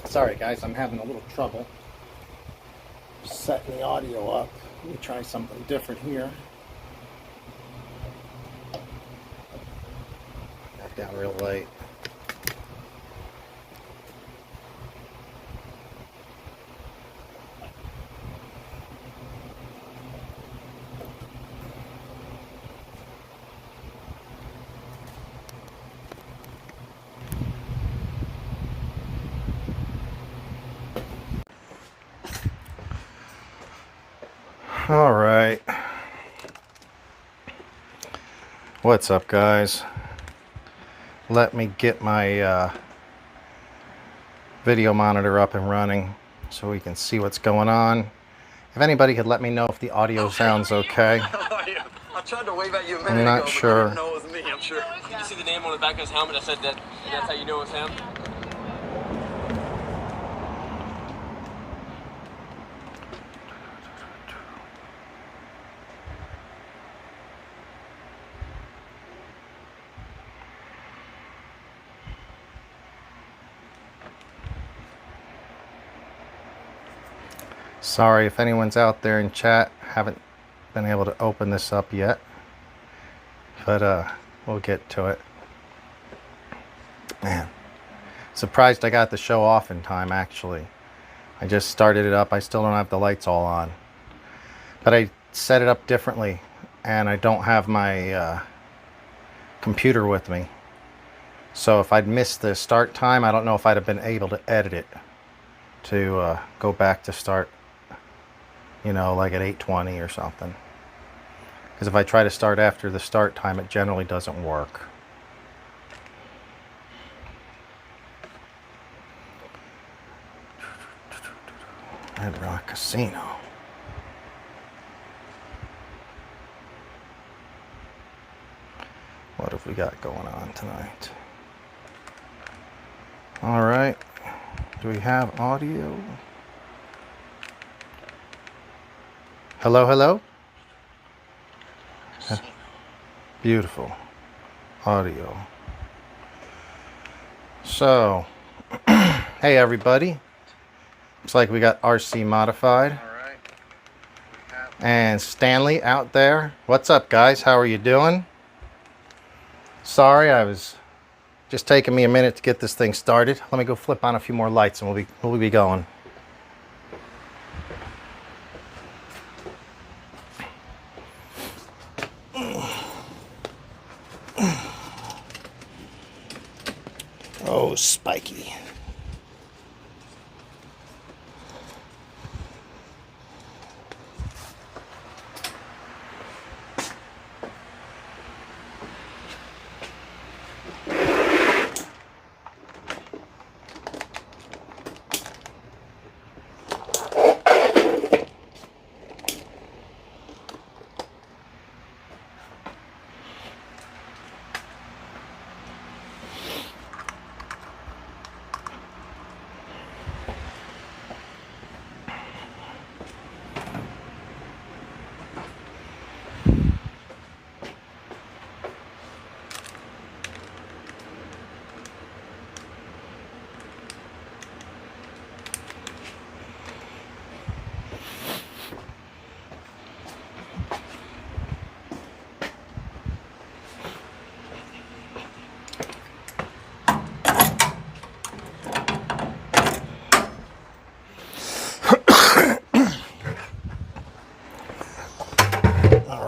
Sorry guys, I'm having a little trouble setting the audio up. Let me try something different here. Got down real late. All right. What's up, guys? Let me get my video monitor up and running so we can see what's going on. If anybody could let me know if the audio sounds okay. How are you? I tried to wave at you a minute I'm not ago, sure. But you didn't know it was me, I'm sure. You see the name on the back of his helmet? I said that's how you know it's him. Sorry if anyone's out there in chat. Haven't been able to open this up yet, but we'll get to it. Man, surprised I got the show off in time. Actually, I just started it up. I still don't have the lights all on, but I set it up differently, and I don't have my computer with me. So if I'd missed the start time, I don't know if I'd have been able to edit it to go back to start, you know, like at 8:20 or something. Because if I try to start after the start time, it generally doesn't work. Arrma Casino. What have we got going on tonight? All right. Do we have audio? Hello, hello? Beautiful. Audio. So, hey everybody. Looks like we got RC modified. All right. And Stanley out there. What's up, guys? How are you doing? Sorry, I was just taking me a minute to get this thing started. Let me go flip on a few more lights and we'll be going. Oh, spiky.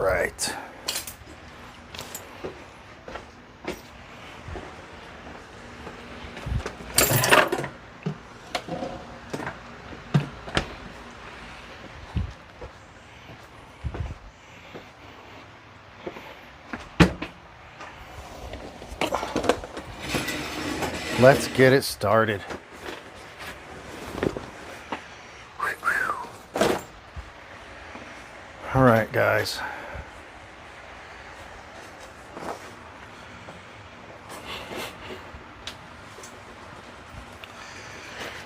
All right. Let's get it started. All right, guys.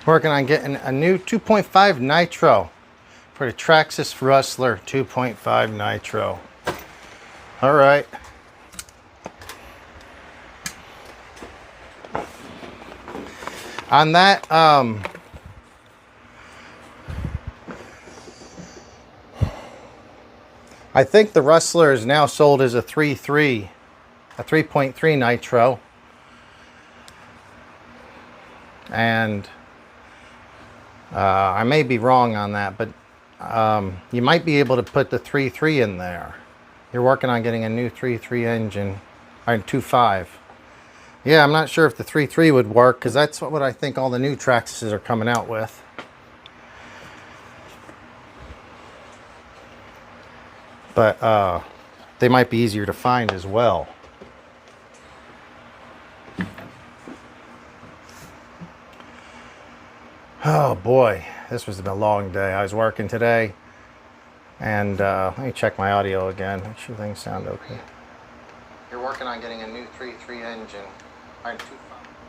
Working on getting a new 2.5 nitro for the Traxxas Rustler 2.5 nitro. All right. On that, I think the Rustler is now sold as a 3.3 nitro, and I may be wrong on that, but you might be able to put the 3.3 in there. You're working on getting a new 3.3 engine, or 2.5. Yeah, I'm not sure if the 3.3 would work, because that's what I think all the new Traxxas are coming out with. But they might be easier to find as well. Oh boy, this was a long day. I was working today, and let me check my audio again. Make sure things sound okay. You're working on getting a new 3.3 engine.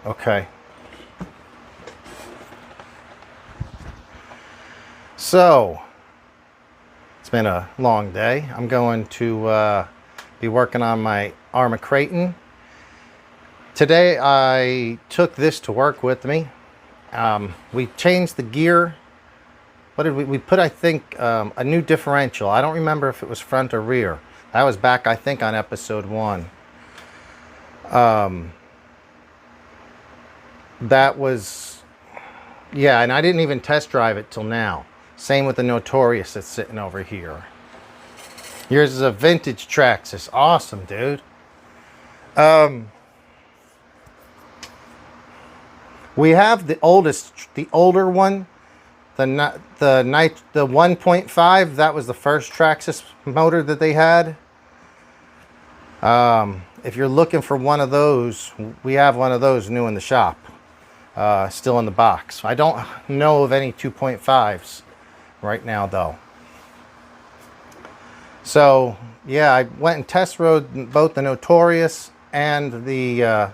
Okay. So, it's been a long day. I'm going to be working on my Arrma Kraton. Today I took this to work with me. We changed the gear. What did we put? I think a new differential. I don't remember if it was front or rear. That was back, I think, on episode 1. That was, yeah, and I didn't even test drive it till now. Same with the Notorious that's sitting over here. Yours is a vintage Traxxas. Awesome, dude. We have the older one, the 1.5. That was the first Traxxas motor that they had. If you're looking for one of those, we have one of those new in the shop. Still in the box. I don't know of any 2.5s right now though. So yeah, I went and test rode both the Notorious and the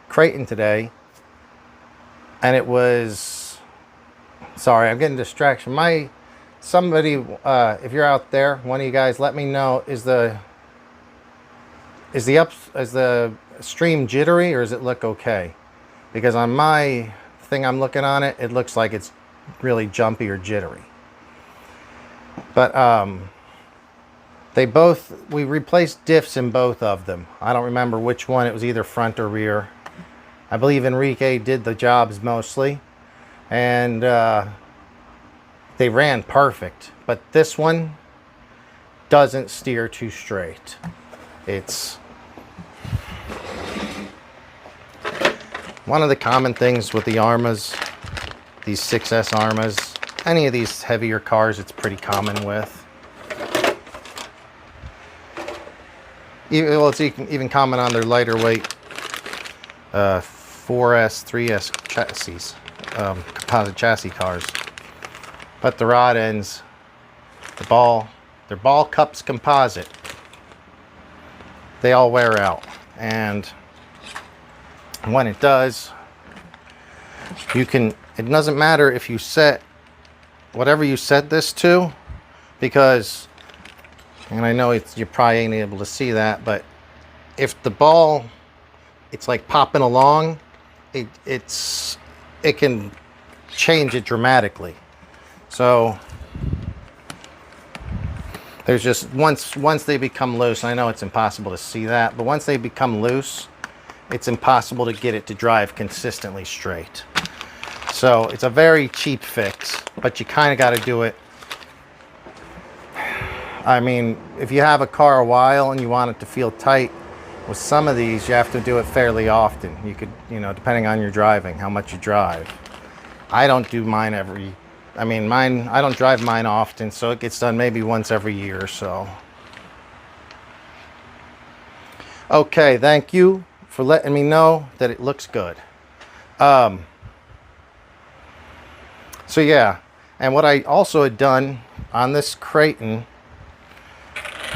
Kraton today, and it was, sorry, I'm getting distraction. Somebody, if you're out there, one of you guys, let me know, is the stream jittery, or does it look okay? Because on my thing I'm looking on it, it looks like it's really jumpy or jittery. But we replaced diffs in both of them. I don't remember which one. It was either front or rear. I believe Enrique did the jobs mostly, and they ran perfect. But this one doesn't steer too straight. It's one of the common things with the Arrmas, these 6S Arrmas, any of these heavier cars, it's pretty common with. Well, it's even common on their lighter weight 4S, 3S chassis, composite chassis cars. But the rod ends, they're ball cups composite. They all wear out, and when it does, it doesn't matter if you set whatever you set this to, because, and I know you probably ain't able to see that, but if the ball, it's like popping along, it can change it dramatically. So there's just once they become loose, I know it's impossible to see that, but once they become loose, it's impossible to get it to drive consistently straight. So it's a very cheap fix, but you kind of got to do it I mean, if you have a car a while and you want it to feel tight, with some of these, you have to do it fairly often. You could, you know, depending on your driving, how much you drive. I don't do mine I don't drive mine often, so it gets done maybe once every year or so. Okay, thank you for letting me know that it looks good. So yeah, and what I also had done on this Kraton,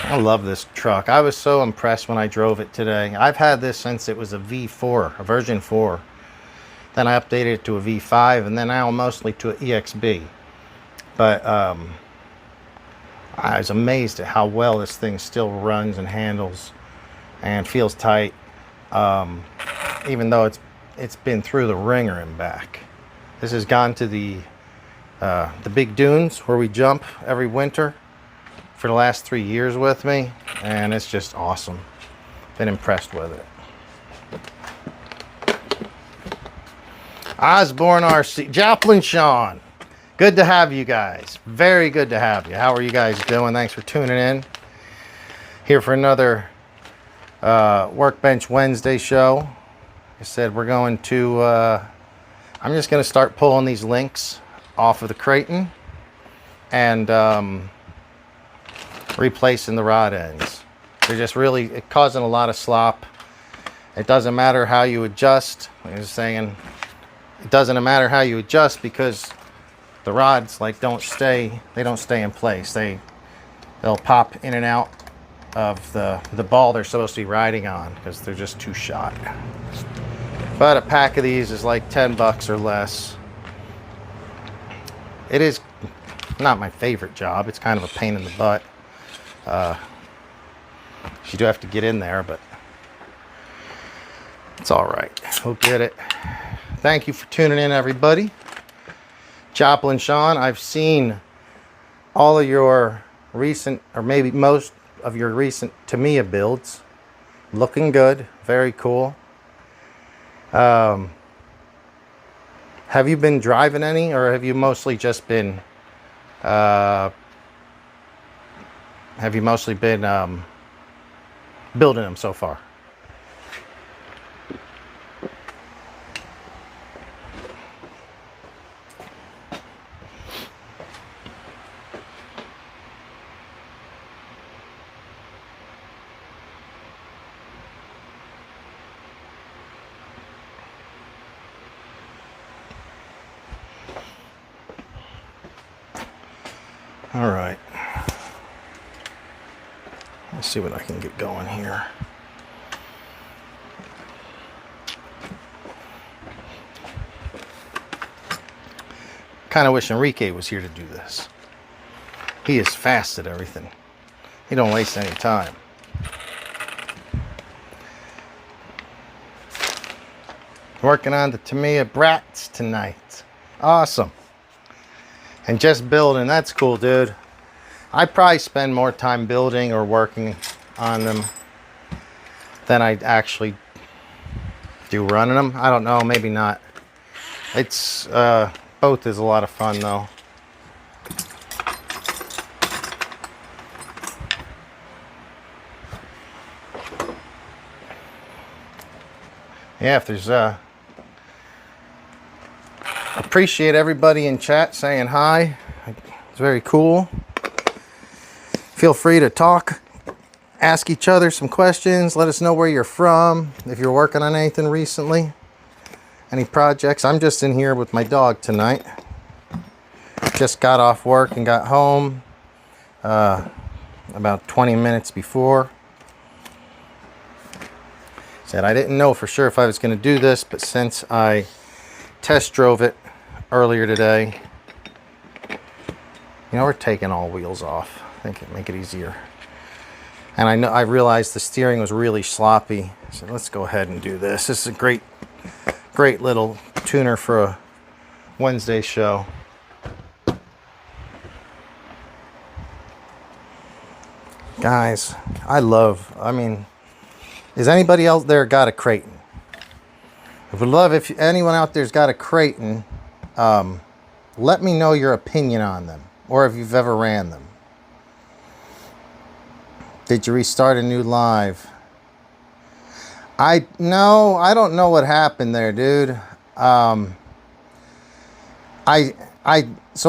I love this truck. I was so impressed when I drove it today. I've had this since it was a V4, a version 4. Then I updated it to a V5, and then now mostly to an EXB. But I was amazed at how well this thing still runs and handles and feels tight, even though it's been through the ringer and back. This has gone to the big dunes where we jump every winter for the last 3 years with me, and it's just awesome. Been impressed with it. Osborne RC, Joplin Sean, good to have you guys. Very good to have you. How are you guys doing? Thanks for tuning in. Here for another Workbench Wednesday show. Like I said, we're going to, I'm just going to start pulling these links off of the Kraton and replacing the rod ends. They're just really causing a lot of slop. It doesn't matter how you adjust. I was saying, it doesn't matter how you adjust because the rods don't stay in place. They'll pop in and out of the ball they're supposed to be riding on because they're just too shot. But a pack of these is like $10 or less. It is not my favorite job. It's kind of a pain in the butt. You do have to get in there, but it's all right. We'll get it. Thank you for tuning in, everybody. Joplin Sean, I've seen all of your recent, or maybe most of your recent Tamiya builds. Looking good. Very cool. Have you been driving any, or have you mostly just been building them so far? All right. Let's see what I can get going here. Kind of wish Enrique was here to do this. He is fast at everything. He don't waste any time. Working on the Tamiya Brats tonight. Awesome. And just building, that's cool, dude. I probably spend more time building or working on them than I actually do running them. I don't know, maybe not. It's both is a lot of fun though. Yeah, if there's appreciate everybody in chat saying hi. It's very cool. Feel free to talk, ask each other some questions, let us know where you're from, if you're working on anything recently, any projects. I'm just in here with my dog tonight. Just got off work and got home about 20 minutes before. Said I didn't know for sure if I was going to do this, but since I test drove it earlier today, you know, we're taking all wheels off. I think it'd make it easier. And I realized the steering was really sloppy, so let's go ahead and do this. This is a great little tuner for a Wednesday show. Guys, I mean, is anybody out there got a Kraton? I would love if anyone out there's got a Kraton, let me know your opinion on them, or if you've ever ran them. Did you restart a new live? No, I don't know what happened there, dude. So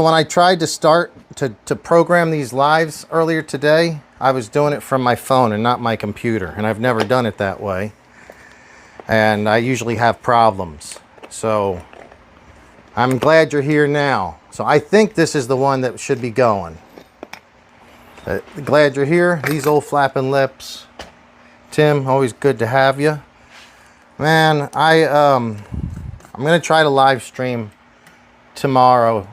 when I tried to start to program these lives earlier today, I was doing it from my phone and not my computer, and I've never done it that way. And I usually have problems. So I'm glad you're here now. So I think this is the one that should be going. Glad you're here. These old flapping lips. Tim, always good to have you. Man, I'm gonna try to live stream tomorrow,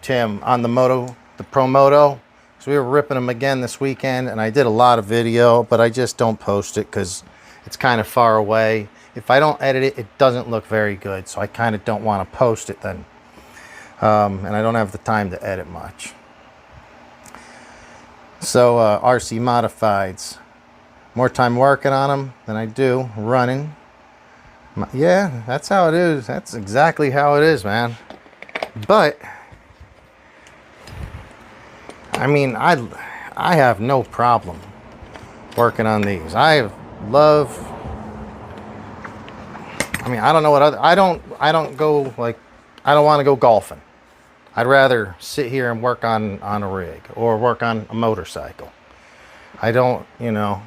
Tim, on the Pro Moto. So we were ripping them again this weekend, and I did a lot of video, but I just don't post it because it's kind of far away. If I don't edit it, it doesn't look very good, so I kind of don't want to post it then. And I don't have the time to edit much. So RC Modifieds, more time working on them than I do running. Yeah, that's how it is. That's exactly how it is, man. But I mean, I have no problem working on these. I mean, I don't know what other, I don't go like, I don't want to go golfing. I'd rather sit here and work on a rig or work on a motorcycle. I don't, you know,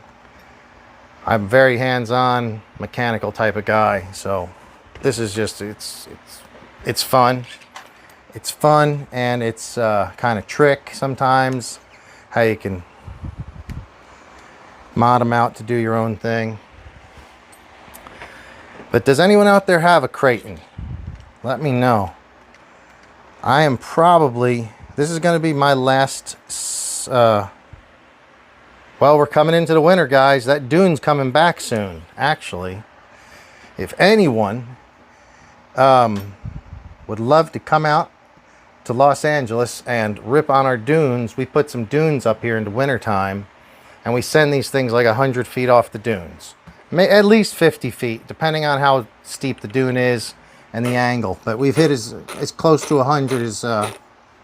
I'm very hands-on mechanical type of guy. So this is just, it's fun. It's fun, and it's kind of trick sometimes how you can mod them out to do your own thing. But does anyone out there have a Kraton? Let me know. I am probably, this is going to be my last, well, we're coming into the winter, guys. That dune's coming back soon, actually. If anyone would love to come out to Los Angeles and rip on our dunes, we put some dunes up here in the wintertime, and we send these things like 100 feet off the dunes. At least 50 feet, depending on how steep the dune is and the angle. But we've hit as close to 100 as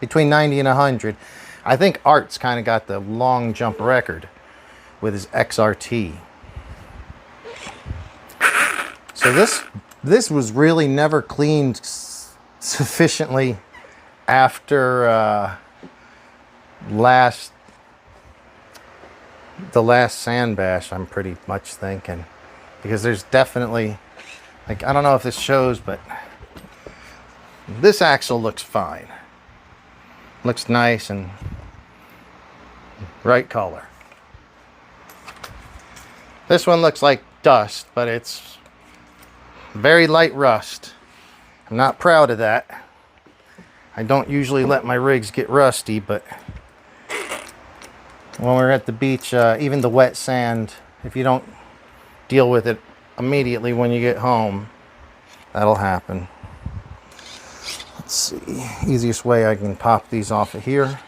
between 90 and 100. I think Art's kind of got the long jump record with his XRT. So this was really never cleaned sufficiently after the last sand bash, I'm pretty much thinking, because there's definitely, like, I don't know if this shows, but this axle looks fine, looks nice and right color. This one looks like dust, but it's very light rust. I'm not proud of that. I don't usually let my rigs get rusty, but when we're at the beach, even the wet sand, if you don't deal with it immediately when you get home, that'll happen. Let's see, easiest way I can pop these off of here.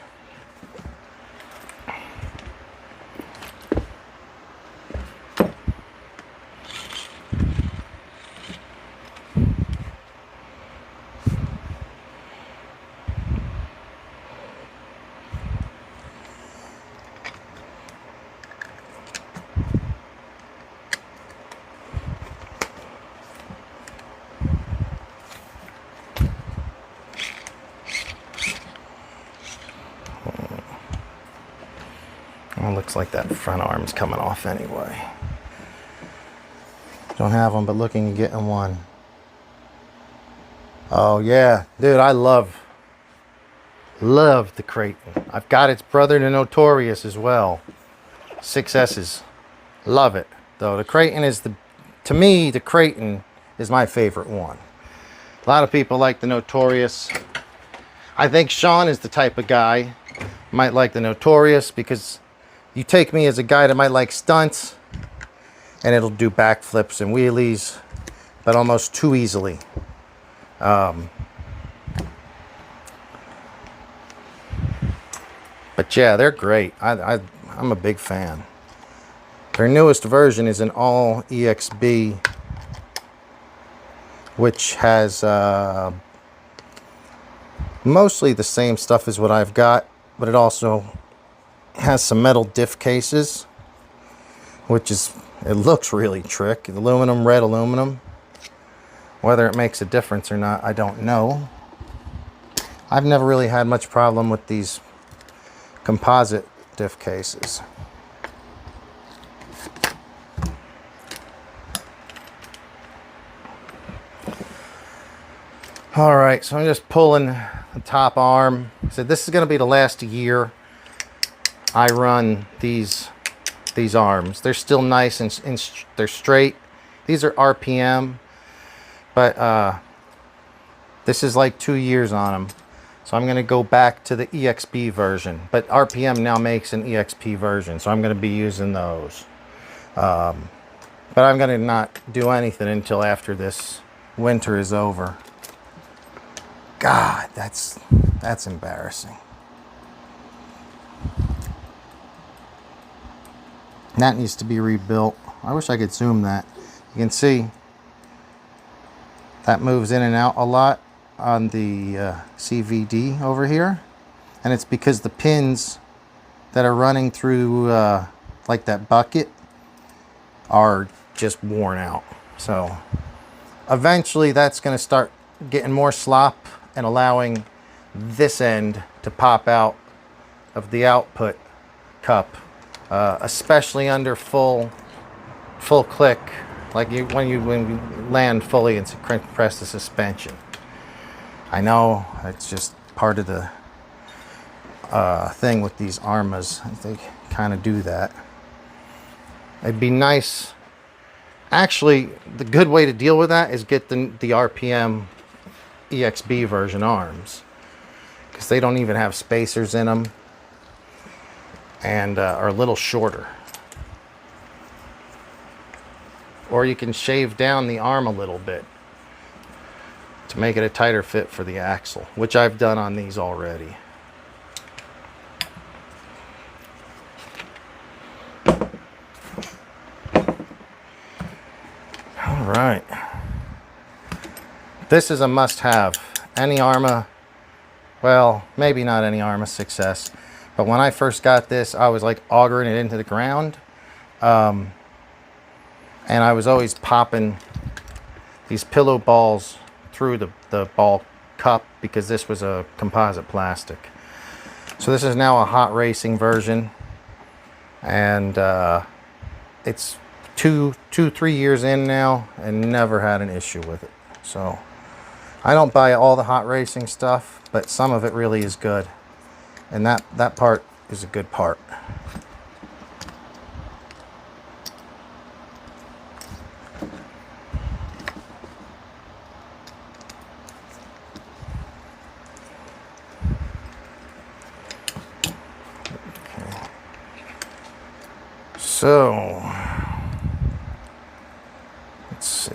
Well, looks like that front arm's coming off anyway. Don't have one, but looking at getting one. Oh yeah, dude, I love the Kraton. I've got its brother, the Notorious, as well. 6S's. Love it. Though the Kraton is to me, the Kraton is my favorite one. A lot of people like the Notorious. I think Sean is the type of guy might like the Notorious, because you take me as a guy that might like stunts, and it'll do backflips and wheelies, but almost too easily. But yeah, they're great. I'm a big fan. Their newest version is an all EXB, which has mostly the same stuff as what I've got, but it also has some metal diff cases, which is, it looks really trick. Aluminum, red aluminum. Whether it makes a difference or not, I don't know. I've never really had much problem with these composite diff cases. All right, so I'm just pulling the top arm. So this is going to be the last year I run these arms. They're still nice and they're straight. These are RPM, but this is like 2 years on them. So I'm going to go back to the EXP version, but RPM now makes an EXP version, so I'm going to be using those. But I'm going to not do anything until after this winter is over. God, that's embarrassing. That needs to be rebuilt. I wish I could zoom that. You can see that moves in and out a lot on the CVD over here, and it's because the pins that are running through like that bucket are just worn out. So eventually that's going to start getting more slop and allowing this end to pop out of the output cup, especially under full click, like when you land fully and compress the suspension. I know it's just part of the thing with these Arrmas. They kind of do that. It'd be nice. Actually, the good way to deal with that is get the RPM EXB version arms, because they don't even have spacers in them and are a little shorter. Or you can shave down the arm a little bit to make it a tighter fit for the axle, which I've done on these already. All right. This is a must-have. Any Arrma, well, maybe not any Arrma Success, but when I first got this, I was like augering it into the ground. And I was always popping these pillow balls through the ball cup because this was a composite plastic. So this is now a hot racing version, and it's 3 years in now and never had an issue with it. So I don't buy all the hot racing stuff, but some of it really is good, and that part is a good part. So, let's see.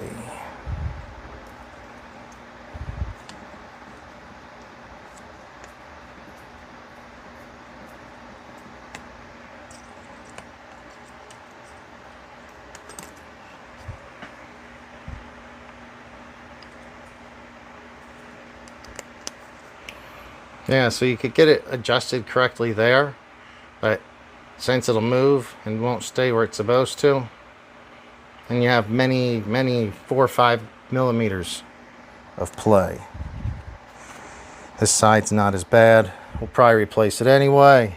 Yeah, so you could get it adjusted correctly there, but since it'll move and won't stay where it's supposed to, and you have many 4 or 5 millimeters of play. This side's not as bad. We'll probably replace it anyway.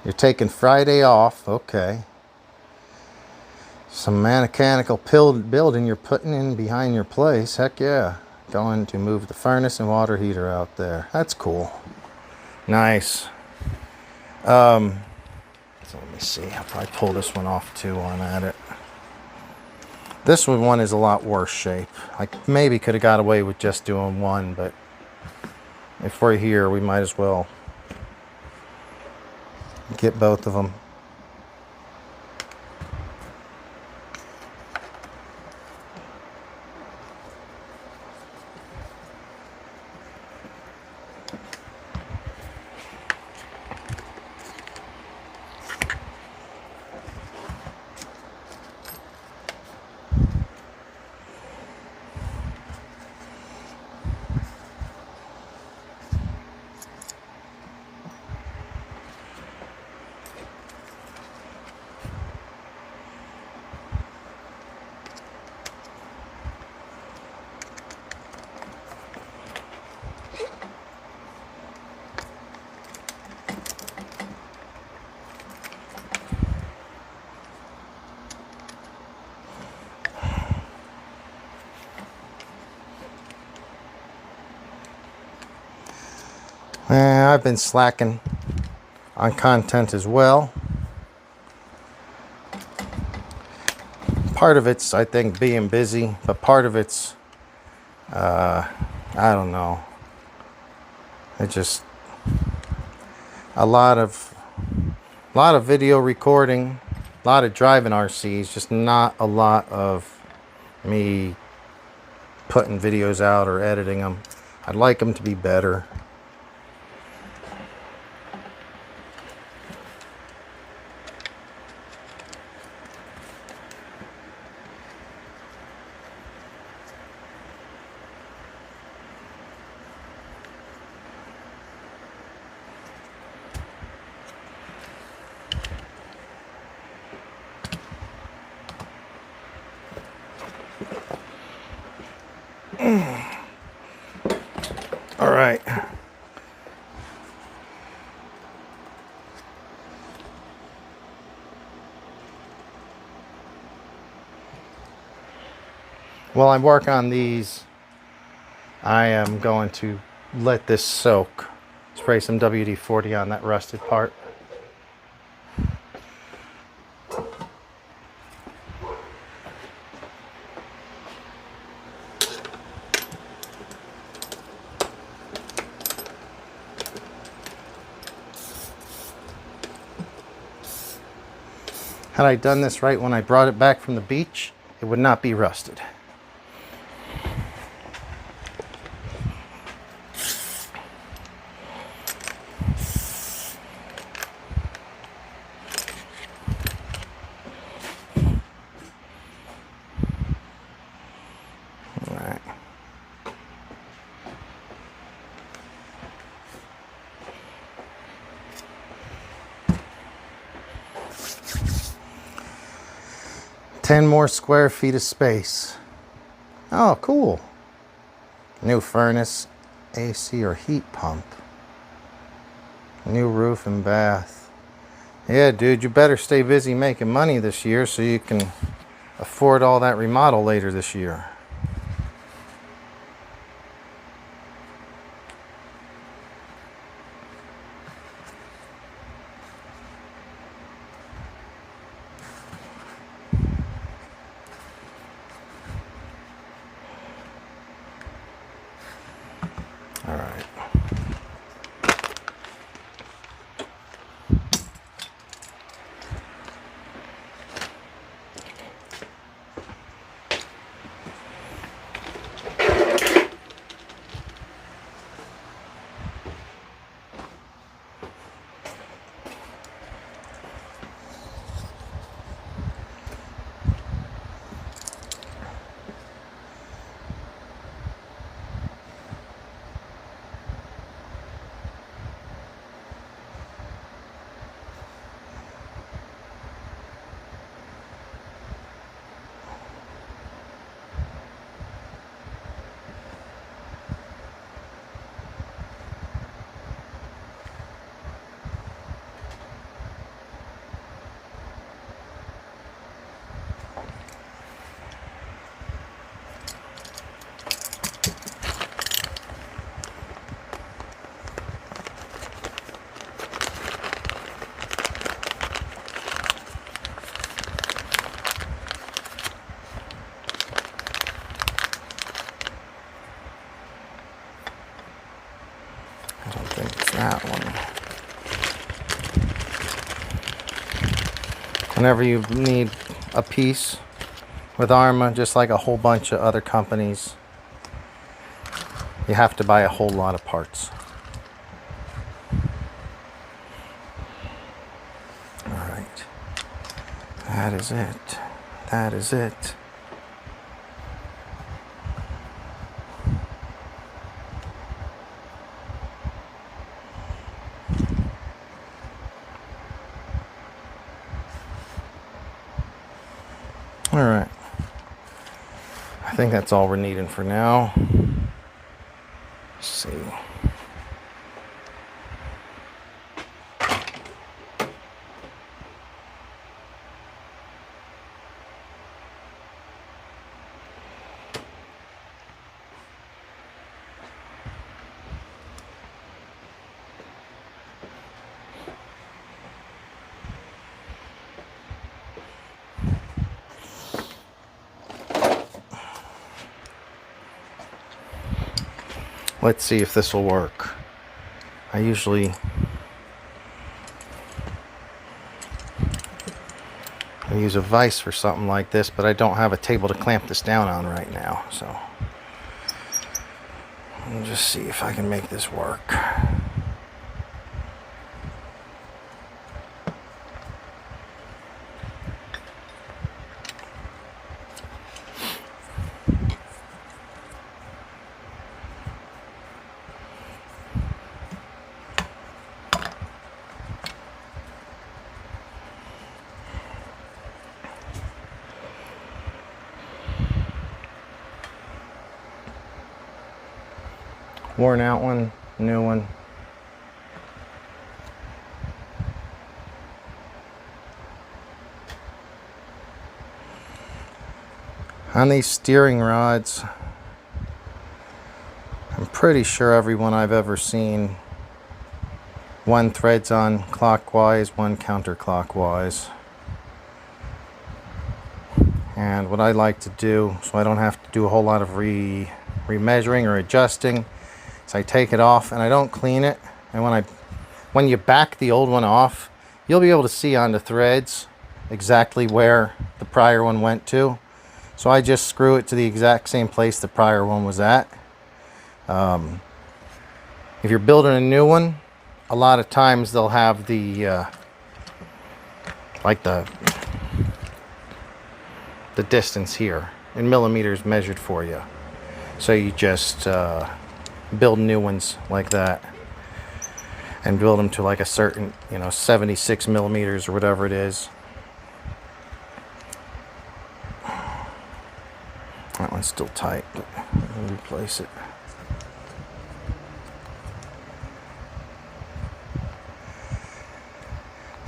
You're taking Friday off, okay. Some mechanical building you're putting in behind your place. Heck yeah. Going to move the furnace and water heater out there. That's cool. Nice. So let me see. I'll probably pull this one off too on at it. This one is a lot worse shape. I maybe could have got away with just doing one, but if we're here, we might as well get both of them. I've been slacking on content as well. Part of it's, I think, being busy, but part of it's, I don't know. It just a lot of video recording, a lot of driving RCs, just not a lot of me putting videos out or editing them. I'd like them to be better. All right. While I work on these, I am going to let this soak. Spray some WD-40 on that rusted part. Had I done this right when I brought it back from the beach, it would not be rusted. All right. Ten more square feet of space. Oh, cool. New furnace, AC or heat pump. New roof and bath. Yeah, dude, you better stay busy making money this year so you can afford all that remodel later this year. All right. I don't think it's that one. Whenever you need a piece with Arrma, just like a whole bunch of other companies, you have to buy a whole lot of parts. All right. That is it. That is it. All right. I think that's all we're needing for now. Let's see. Let's see if this will work. I usually use a vise for something like this, but I don't have a table to clamp this down on right now, so I'll just see if I can make this work. Worn out one, new one. On these steering rods, I'm pretty sure every one I've ever seen, one threads on clockwise, one counterclockwise. And what I like to do, so I don't have to do a whole lot of remeasuring or adjusting, so I take it off and I don't clean it, and when you back the old one off, you'll be able to see on the threads exactly where the prior one went to. So I just screw it to the exact same place the prior one was at. If you're building a new one, a lot of times they'll have the like the distance here in millimeters measured for you. So you just build new ones like that and build them to like a certain, 76 millimeters or whatever it is. That one's still tight, but I'll replace it.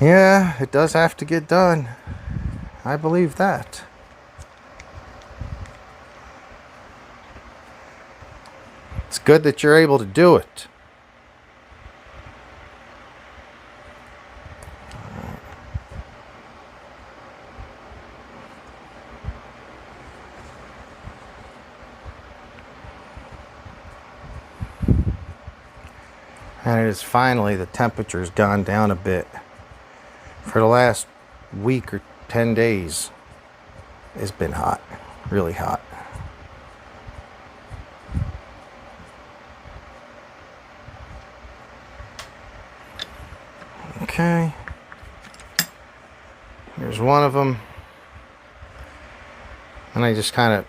Yeah, it does have to get done. I believe that. It's good that you're able to do it. And it is finally, the temperature's gone down a bit. For the last week or 10 days, it's been hot, really hot. Okay, here's one of them, and I just kind of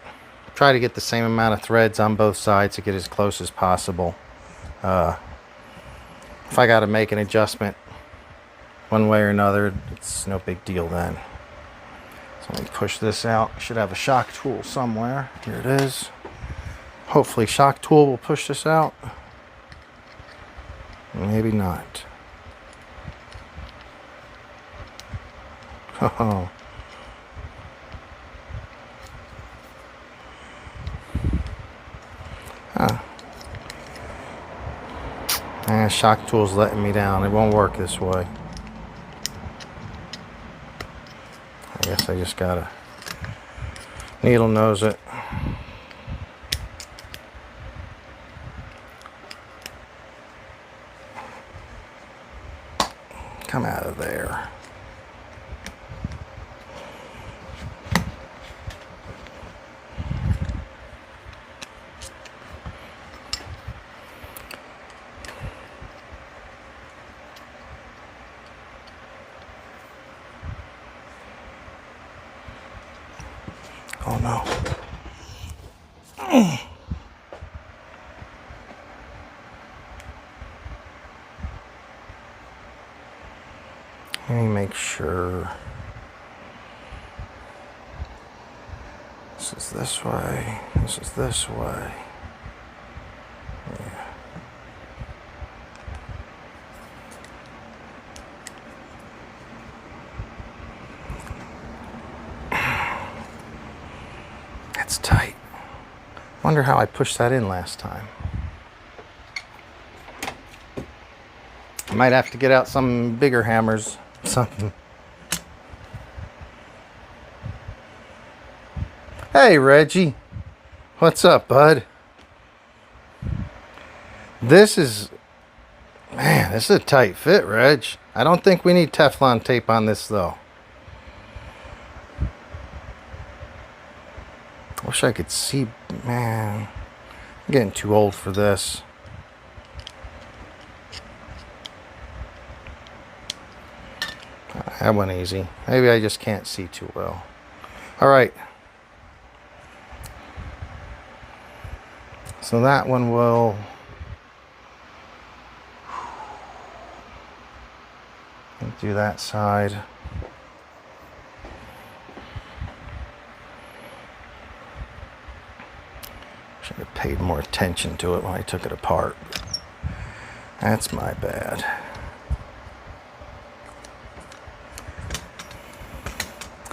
try to get the same amount of threads on both sides to get as close as possible. If I got to make an adjustment one way or another, it's no big deal then. So let me push this out. I should have a shock tool somewhere. Here it is. Hopefully shock tool will push this out. Maybe not. Oh. Huh. Shock tool's letting me down. It won't work this way. I guess I just gotta needle nose it. Come out of there. Oh no. Let me make sure. This is this way. This is this way. Yeah. That's tight. Wonder how I pushed that in last time. I might have to get out some bigger hammers. Something. Hey Reggie, what's up, bud? This is, man, this is a tight fit, Reg. I don't think we need Teflon tape on this, though. Wish I could see, man. I'm getting too old for this. That went easy. Maybe I just can't see too well. All right. So that one will do that side. Should have paid more attention to it when I took it apart. That's my bad.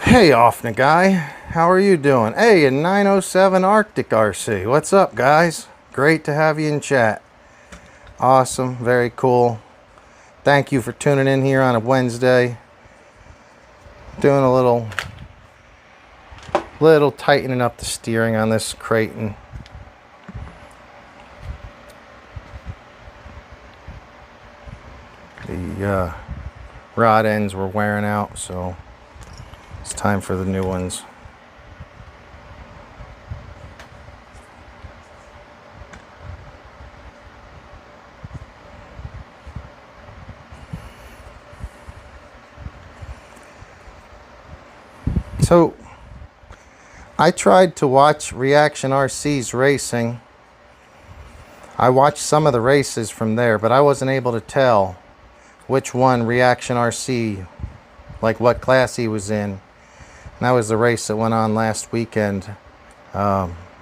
Hey, Offna guy, how are you doing? Hey, a 907 Arctic RC. What's up, guys? Great to have you in chat. Awesome, very cool. Thank you for tuning in here on a Wednesday. Doing a little tightening up the steering on this Kraton. The rod ends were wearing out, so it's time for the new ones. So I tried to watch Reaction RC's racing. I watched some of the races from there, but I wasn't able to tell which one Reaction RC, like what class he was in. And that was the race that went on last weekend.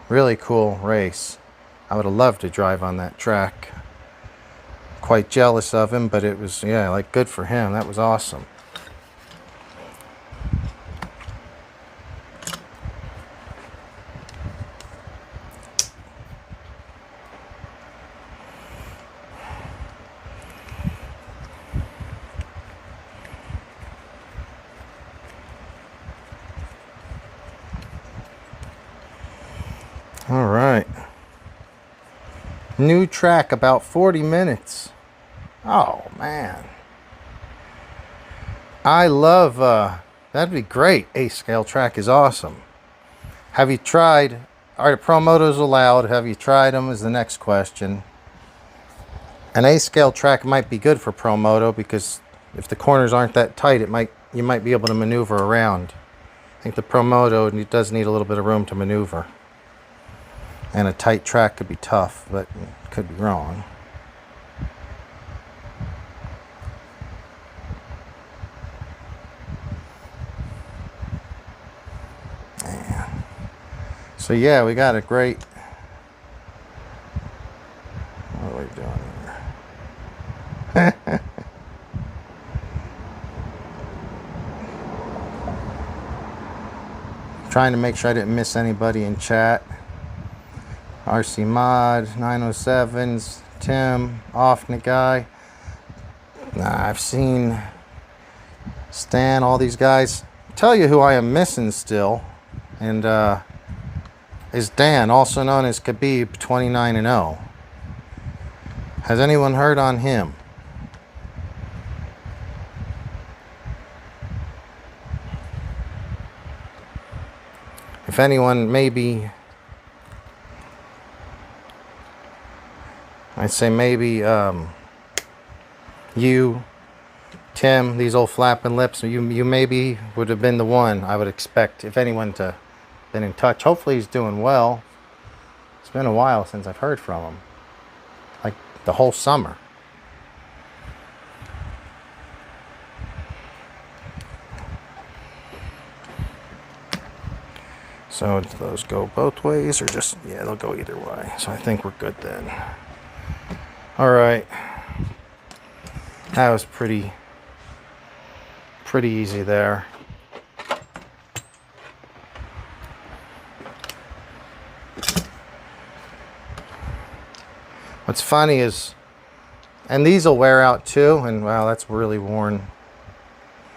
Really cool race. I would have loved to drive on that track. Quite jealous of him, but it was, yeah, like good for him. That was awesome. All right. New track, about 40 minutes. Oh, man. I love, that'd be great. A-scale track is awesome. Have you tried, are the Pro Motos allowed? Have you tried them is the next question. An A-scale track might be good for Pro Moto because if the corners aren't that tight, you might be able to maneuver around. I think the Pro Moto does need a little bit of room to maneuver. And a tight track could be tough, but could be wrong. Man. So yeah, we got a great... What are we doing here? Trying to make sure I didn't miss anybody in chat. RC Mod, 907s, Tim, Offna guy. I've seen Stan, all these guys. I'll tell you who I am missing still, and is Dan, also known as Khabib 29-0. Has anyone heard on him? If anyone, maybe... I'd say maybe you, Tim, these old flapping lips, you maybe would have been the one I would expect, if anyone, to been in touch. Hopefully he's doing well. It's been a while since I've heard from him. Like the whole summer. So do those go both ways or just, yeah, they'll go either way. So I think we're good then. All right, that was pretty easy there. What's funny is, and these will wear out too, and wow, that's really worn.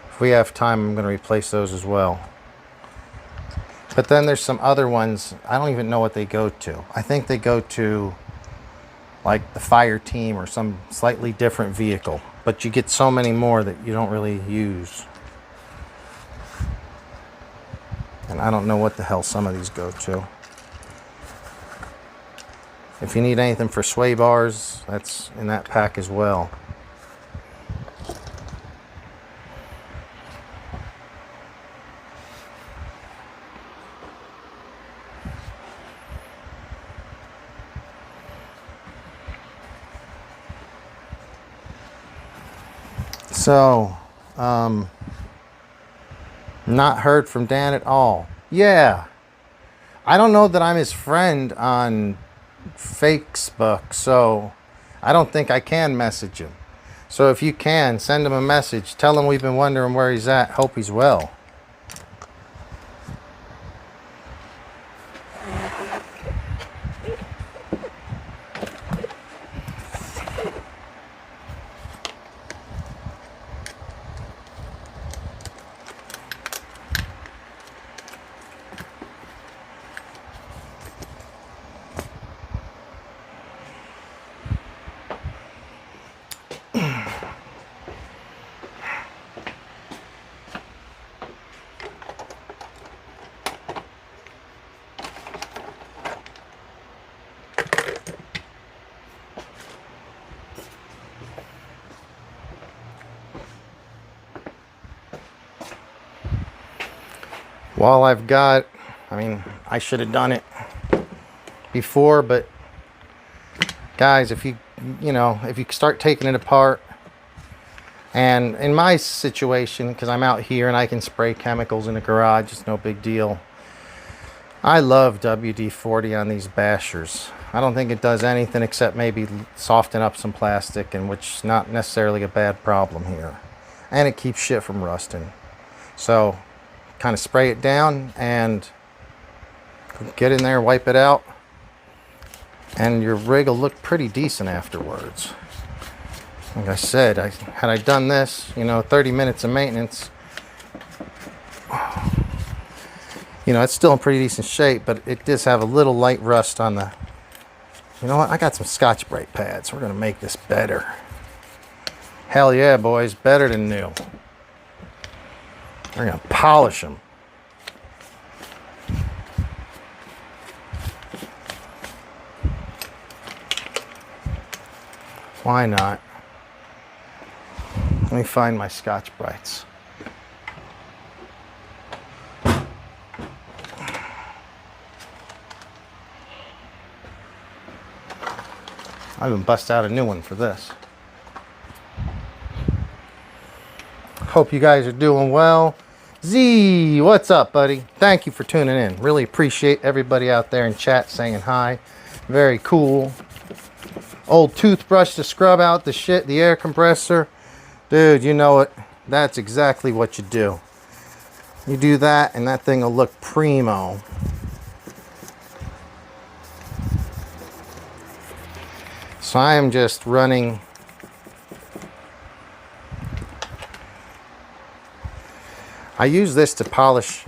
If we have time, I'm going to replace those as well. But then there's some other ones, I don't even know what they go to. I think they go to like the fire team or some slightly different vehicle. But you get so many more that you don't really use. And I don't know what the hell some of these go to. If you need anything for sway bars, that's in that pack as well. So, not heard from Dan at all. Yeah. I don't know that I'm his friend on Facebook, so I don't think I can message him. So if you can, send him a message. Tell him we've been wondering where he's at. Hope he's well. While I've got, I mean, I should have done it before, but guys, if you start taking it apart, and in my situation, because I'm out here and I can spray chemicals in the garage, it's no big deal. I love WD-40 on these bashers. I don't think it does anything except maybe soften up some plastic, and which is not necessarily a bad problem here. And it keeps shit from rusting. So, kind of spray it down and get in there, wipe it out, and your rig will look pretty decent afterwards. Like I said, had I done this, 30 minutes of maintenance, it's still in pretty decent shape, but it does have a little light rust on the, you know what, I got some Scotch Brite pads. We're gonna make this better. Hell yeah, boys, better than new. We're gonna polish them. Why not? Let me find my Scotch Brites. I even bust out a new one for this. Hope you guys are doing well. Z, what's up, buddy? Thank you for tuning in. Really appreciate everybody out there in chat saying hi. Very cool. Old toothbrush to scrub out the shit, the air compressor. Dude, you know it. That's exactly what you do. You do that and that thing will look primo. So I am just running I use this to polish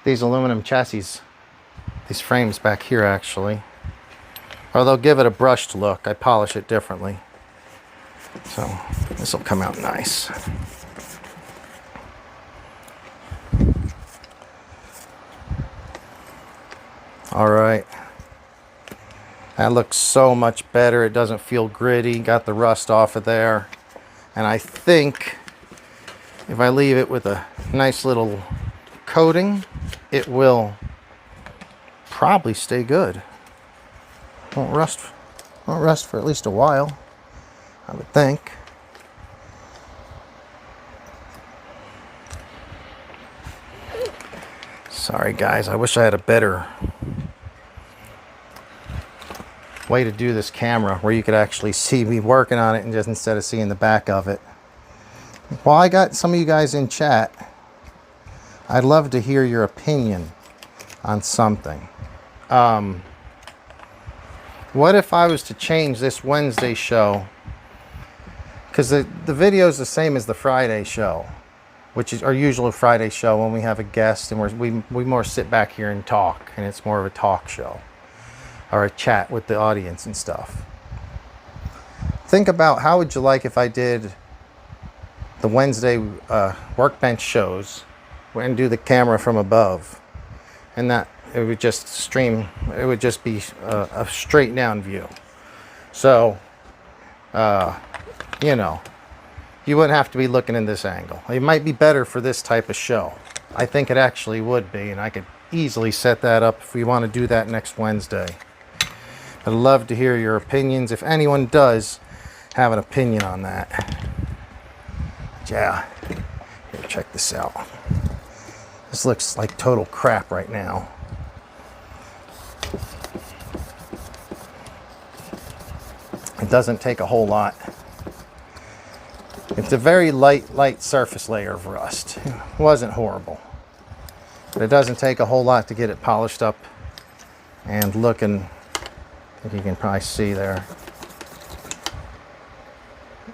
these aluminum chassis, these frames back here actually. Or they'll give it a brushed look. I polish it differently. So this will come out nice. All right. That looks so much better. It doesn't feel gritty. Got the rust off of there. And I think if I leave it with a nice little coating, it will probably stay good. Won't rust for at least a while, I would think. Sorry guys, I wish I had a better way to do this camera where you could actually see me working on it and just instead of seeing the back of it. While I got some of you guys in chat, I'd love to hear your opinion on something. What if I was to change this Wednesday show? Because the video is the same as the Friday show, which is our usual Friday show when we have a guest and we more sit back here and talk, and it's more of a talk show. or a chat with the audience and stuff. Think about how would you like if I did the Wednesday Workbench shows and do the camera from above, and that it would just stream, it would just be a straight down view. So you know, you wouldn't have to be looking in this angle. It might be better for this type of show. I think it actually would be, and I could easily set that up if we want to do that next Wednesday. I'd love to hear your opinions if anyone does have an opinion on that. Yeah, here, check this out. This looks like total crap right now. It doesn't take a whole lot. It's a very light surface layer of rust. It wasn't horrible, but it doesn't take a whole lot to get it polished up and looking. I think you can probably see there.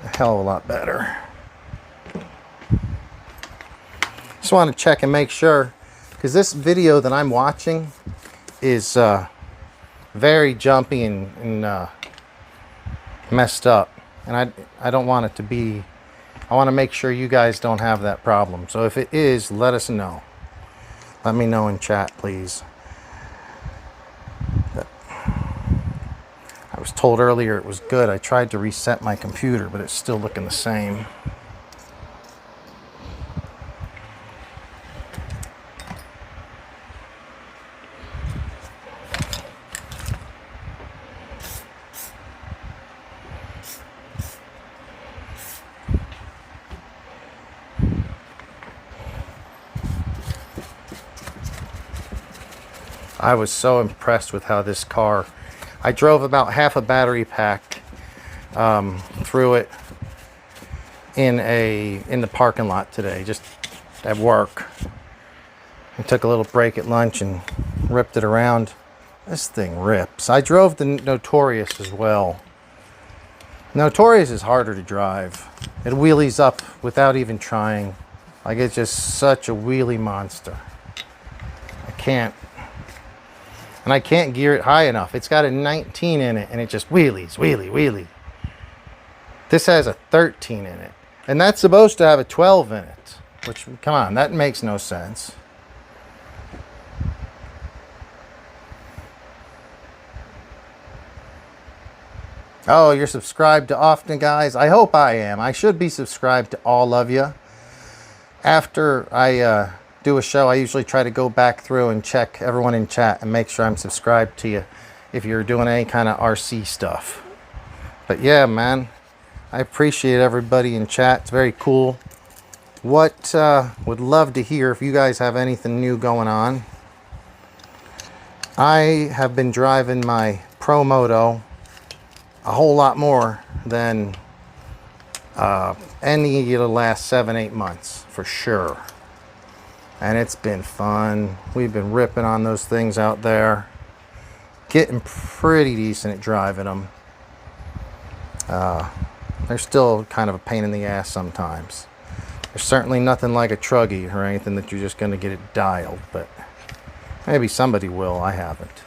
A hell of a lot better. Just want to check and make sure, because this video that I'm watching is very jumpy and messed up, and I don't want it to be. I want to make sure you guys don't have that problem. So if it is, let us know. Let me know in chat, please. I was told earlier it was good. I tried to reset my computer, but it's still looking the same. I was so impressed with how this car, I drove about half a battery pack through it in the parking lot today, just at work. I took a little break at lunch and ripped it around. This thing rips. I drove the Notorious as well. Notorious is harder to drive. It wheelies up without even trying. Like, it's just such a wheelie monster. I can't gear it high enough. It's got a 19 in it and it just wheelies, wheelie. This has a 13 in it. And that's supposed to have a 12 in it. Which, come on, that makes no sense. Oh, you're subscribed to often, guys? I hope I am. I should be subscribed to all of you. After I do a show, I usually try to go back through and check everyone in chat and make sure I'm subscribed to you if you're doing any kind of RC stuff. But yeah, man, I appreciate everybody in chat. It's very cool. What would love to hear if you guys have anything new going on. I have been driving my Pro Moto a whole lot more than any of the last 7-8 months, for sure. And it's been fun. We've been ripping on those things out there. Getting pretty decent at driving them. They're still kind of a pain in the ass sometimes. There's certainly nothing like a truggy or anything that you're just going to get it dialed. But maybe somebody will. I haven't.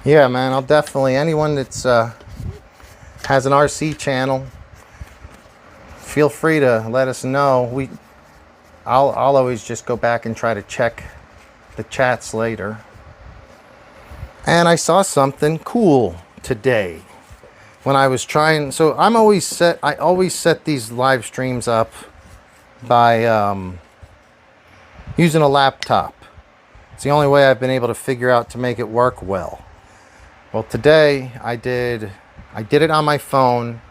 Yeah, man, I'll definitely, anyone that's has an RC channel, feel free to let us know. I'll always just go back and try to check the chats later. And I saw something cool today when I was trying. So I always set these live streams up by using a laptop. It's the only way I've been able to figure out to make it work well. Well, today I did it on my phone.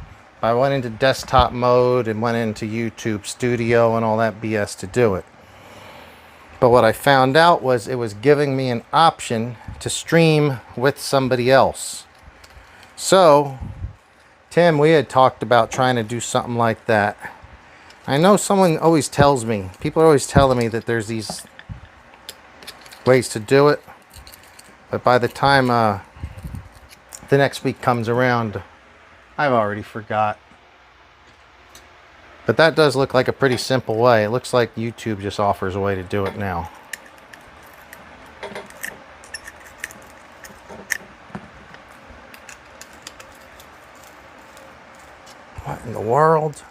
I went into desktop mode and went into YouTube Studio and all that BS to do it. But what I found out was it was giving me an option to stream with somebody else. So, Tim, we had talked about trying to do something like that. I know someone always tells me, people are always telling me that there's these ways to do it. But by the time the next week comes around, I've already forgot. But that does look like a pretty simple way. It looks like YouTube just offers a way to do it now. What in the world?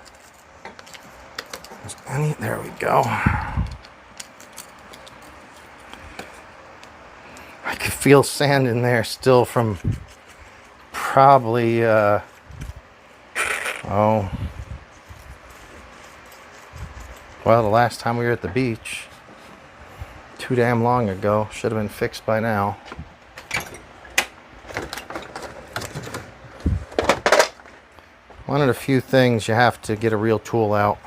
There we go. I could feel sand in there still from probably, well, the last time we were at the beach, too damn long ago. Should have been fixed by now. One of the few things you have to get a real tool out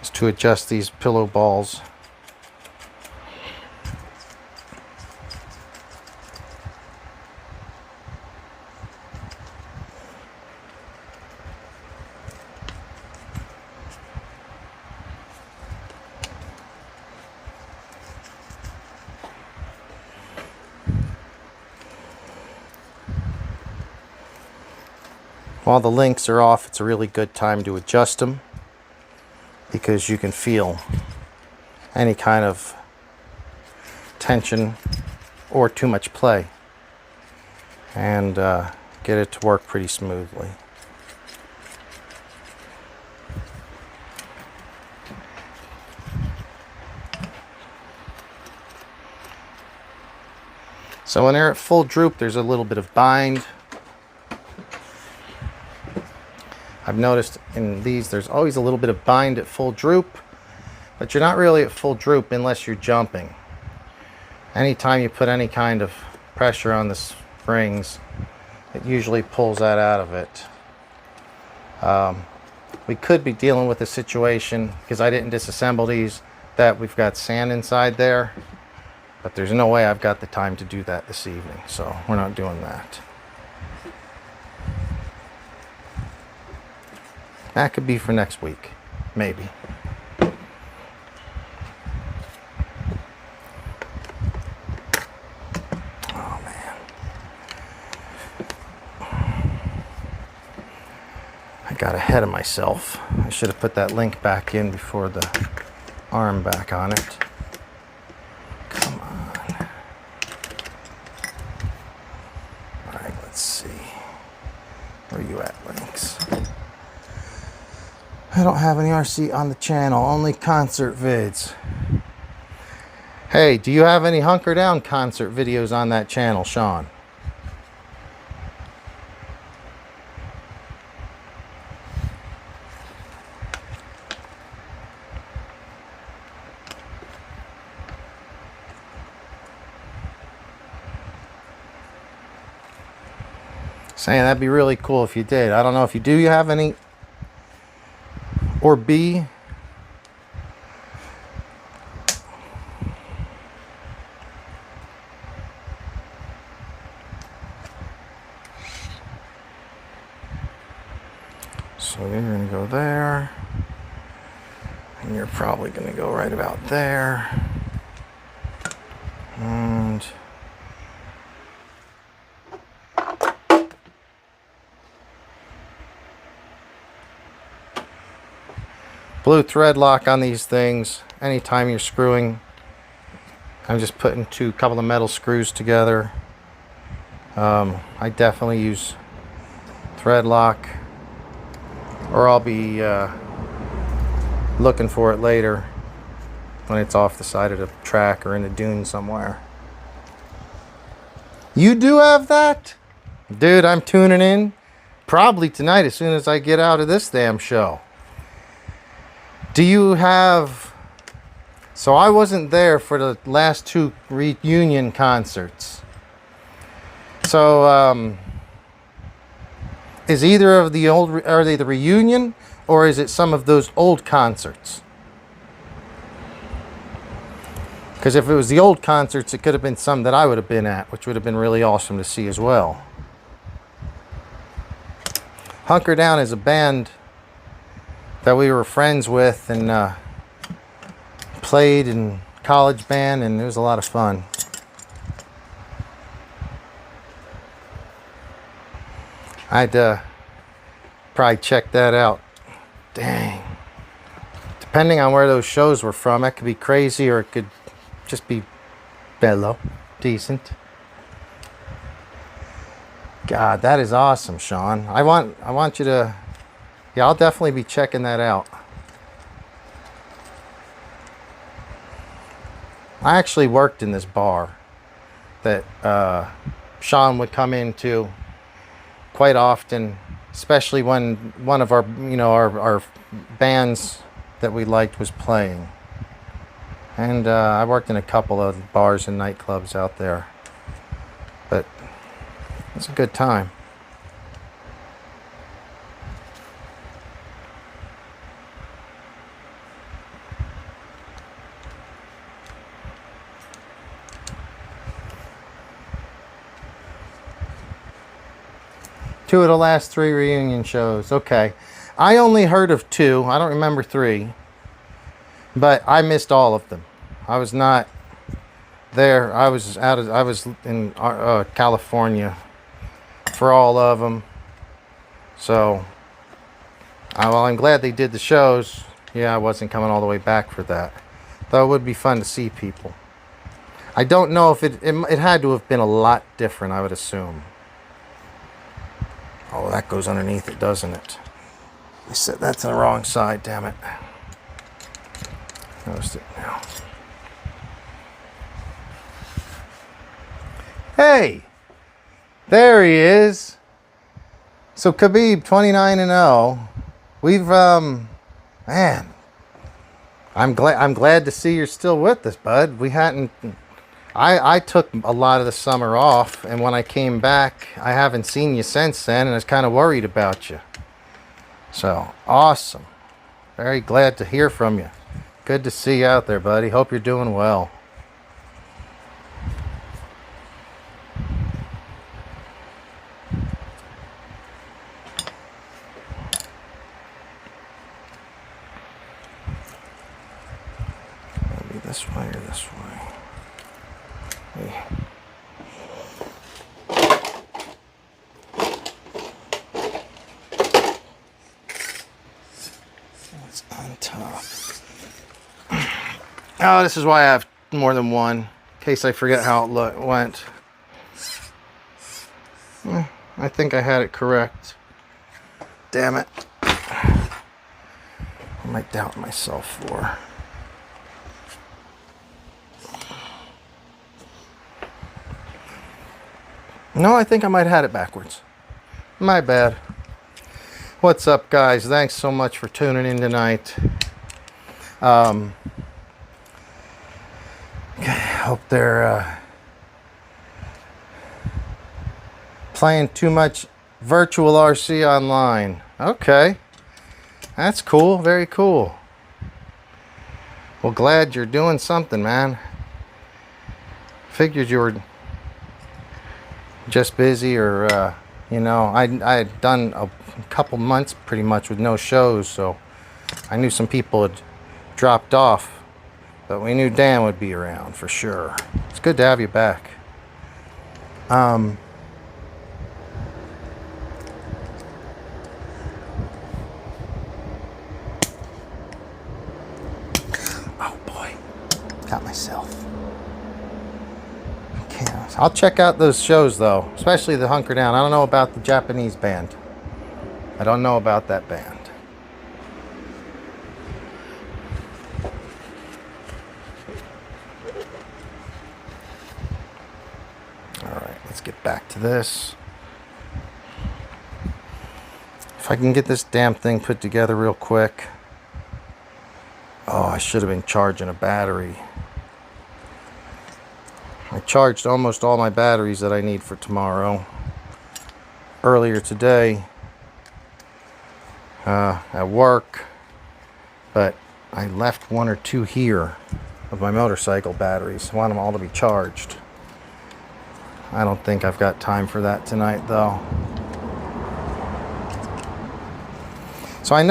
is to adjust these pillow balls. While the links are off, it's a really good time to adjust them because you can feel any kind of tension or too much play and get it to work pretty smoothly. So when they're at full droop, there's a little bit of bind. I've noticed in these there's always a little bit of bind at full droop, but you're not really at full droop unless you're jumping. Anytime you put any kind of pressure on the springs, it usually pulls that out of it. We could be dealing with a situation, because I didn't disassemble these, that we've got sand inside there, but there's no way I've got the time to do that this evening, so we're not doing that. That could be for next week, maybe. Oh man. I got ahead of myself. I should have put that link back in before the arm back on it. Come on. Alright, let's see. Where are you at, links? I don't have any RC on the channel, only concert vids. Hey, do you have any Hunker Down concert videos on that channel, Sean? Saying that'd be really cool if you did. I don't know if you do, you have any, or B, so you're going to go there, and you're probably going to go right about there, and blue thread lock on these things. Anytime you're screwing, I'm just putting a couple of metal screws together. I definitely use thread lock, or I'll be looking for it later when it's off the side of the track or in the dune somewhere. You do have that? Dude, I'm tuning in probably tonight as soon as I get out of this damn show. Do you have... So I wasn't there for the last two reunion concerts. So, is either of the old... Are they the reunion, or is it some of those old concerts? Because if it was the old concerts, it could have been some that I would have been at, which would have been really awesome to see as well. Hunker Down is a band that we were friends with and played in college band, and it was a lot of fun. I'd probably check that out. Dang. Depending on where those shows were from, that could be crazy or it could just be mellow, decent. God, that is awesome, Sean. I want you to, yeah, I'll definitely be checking that out. I actually worked in this bar that Sean would come into quite often, especially when one of our, our bands that we liked was playing. And I worked in a couple of bars and nightclubs out there. But it's a good time. Two of the last three reunion shows. Okay. I only heard of two. I don't remember three. But I missed all of them. I was not there. I was in California for all of them. So, while I'm glad they did the shows, yeah, I wasn't coming all the way back for that. Though it would be fun to see people. I don't know if it had to have been a lot different, I would assume. Oh, that goes underneath it, doesn't it? I said that's on the wrong side, damn it. Noticed it now. Hey! There he is. So Khabib, 29-0. We've man. I'm glad to see you're still with us, bud. We hadn't I took a lot of the summer off, and when I came back, I haven't seen you since then, and I was kind of worried about you. So, awesome. Very glad to hear from you. Good to see you out there, buddy. Hope you're doing well. Maybe this way or this way. Hey. What's on top? Oh, this is why I have more than one, in case I forget how it went. I think I had it correct. Damn it. I might doubt myself for. No, I think I might have had it backwards. My bad. What's up, guys? Thanks so much for tuning in tonight. Hope they're playing too much virtual RC online. Okay. That's cool. Very cool. Well, glad you're doing something, man. Figured you were just busy, or I had done a couple months pretty much with no shows, so I knew some people had dropped off, but we knew Dan would be around for sure. It's good to have you back. Oh boy, got myself. I'll check out those shows though, especially the Hunker Down. I don't know about the Japanese band. I don't know about that band. Alright, let's get back to this. If I can get this damn thing put together real quick. Oh, I should have been charging a battery. I charged almost all my batteries that I need for tomorrow earlier today at work, but I left one or two here of my motorcycle batteries. I want them all to be charged. I don't think I've got time for that tonight though. So I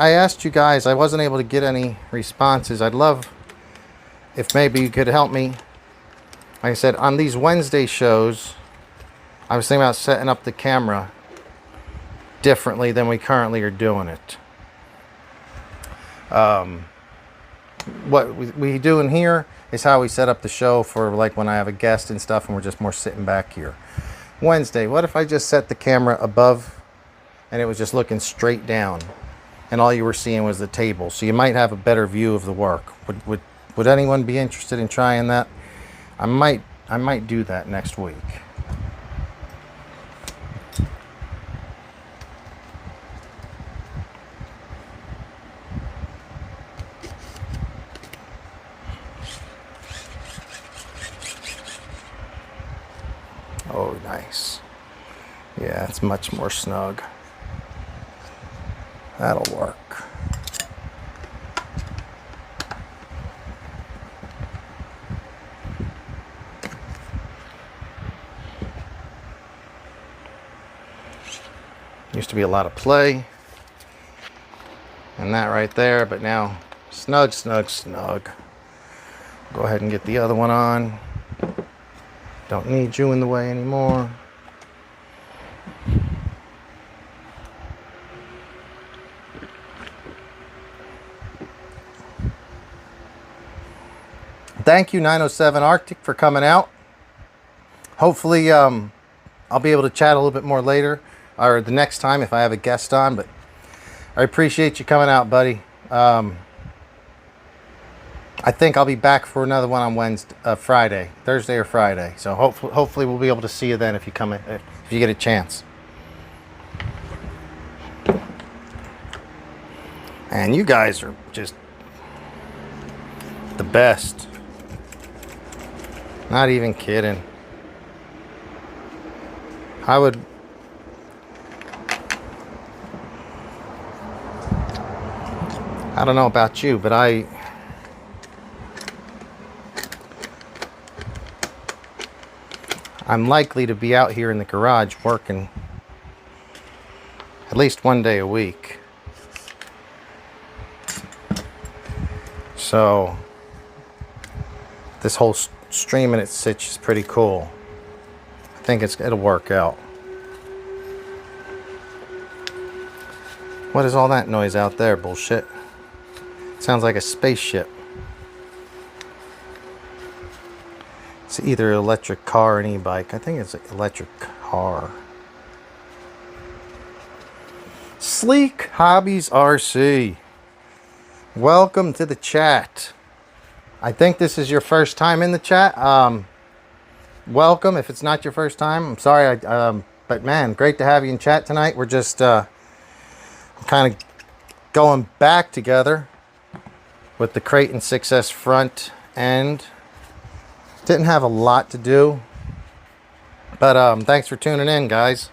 asked you guys, I wasn't able to get any responses. I'd love if maybe you could help me. Like I said, on these Wednesday shows, I was thinking about setting up the camera differently than we currently are doing it. What we do in here is how we set up the show for like when I have a guest and stuff and we're just more sitting back here. Wednesday, what if I just set the camera above and it was just looking straight down and all you were seeing was the table, so you might have a better view of the work. Would anyone be interested in trying that? I might do that next week. Oh, nice. Yeah, it's much more snug. That'll work. Used to be a lot of play and that right there, but now snug, snug, snug. Go ahead and get the other one on. Don't need you in the way anymore. Thank you 907 Arctic for coming out. Hopefully I'll be able to chat a little bit more later or the next time if I have a guest on, but I appreciate you coming out, buddy. I think I'll be back for another one on Thursday or Friday. So hopefully we'll be able to see you then if you come in, if you get a chance. And you guys are just the best. Not even kidding. I don't know about you, but I'm likely to be out here in the garage working at least one day a week. So this whole streaming at Sitch is pretty cool. I think it'll work out. What is all that noise out there? Bullshit. Sounds like a spaceship. It's either an electric car or an e-bike. I think it's an electric car. Sleek Hobbies RC. Welcome to the chat. I think this is your first time in the chat. Welcome. If it's not your first time, I'm sorry. But man, great to have you in chat tonight. We're just kind of going back together with the Kraton 6S front end. Didn't have a lot to do, but thanks for tuning in, guys.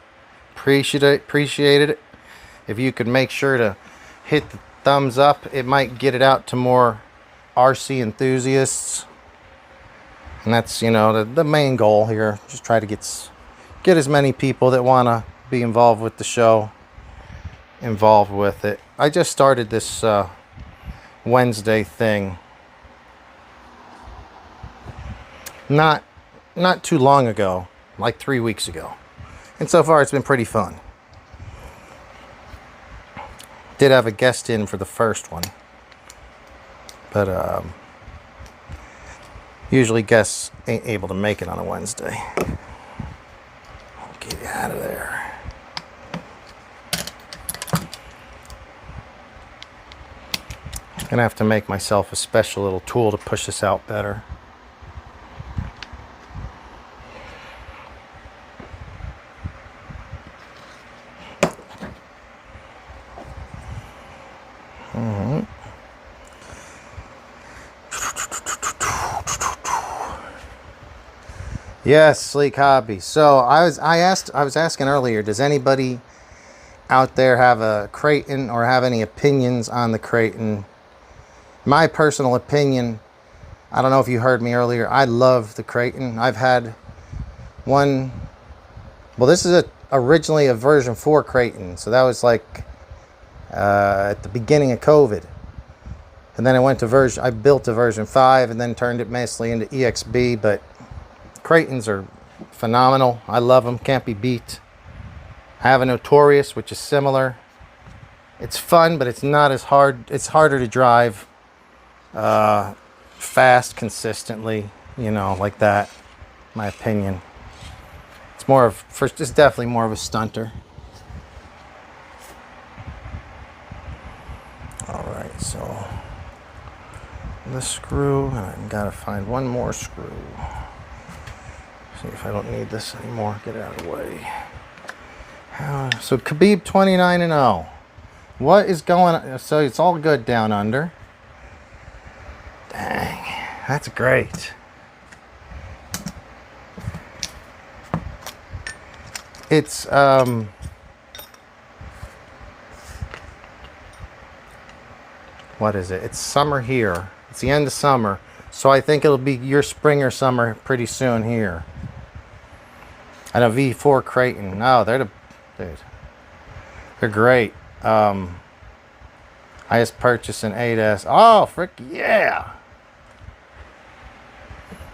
Appreciated it. If you could make sure to hit the thumbs up, it might get it out to more RC enthusiasts, and that's, you know, the main goal here. Just try to get as many people that want to be involved with the show involved with it. I just started this Wednesday thing not too long ago, like 3 weeks ago, and so far it's been pretty fun. Did have a guest in for the first one, but usually guests ain't able to make it on a Wednesday. I'll get you out of there. I'm gonna have to make myself a special little tool to push this out better. Yes, Sleek Hobby. So I was asking earlier, does anybody out there have a Kraton or have any opinions on the Kraton? My personal opinion I don't know if you heard me earlier. I love the Kraton. I've had one. Well, this is originally a version 4 Kraton. So that was like at the beginning of COVID. And then I built a version 5 and then turned it mostly into EXB. But Kratons are phenomenal. I love them. Can't be beat. I have a Notorious, which is similar. It's fun, but it's not as hard. It's harder to drive fast, consistently, you know, like that. My opinion. It's more of it's definitely more of a stunter. All right, so the screw, and I've got to find one more screw. See if I don't need this anymore. Get it out of the way. So Khabib 29-0. What is going on? So it's all good down under. Dang, that's great. It's what is it? It's summer here. It's the end of summer, so I think it'll be your spring or summer pretty soon here. And a V4 Kraton. No, they're great. I just purchased an 8S. Oh, frick yeah!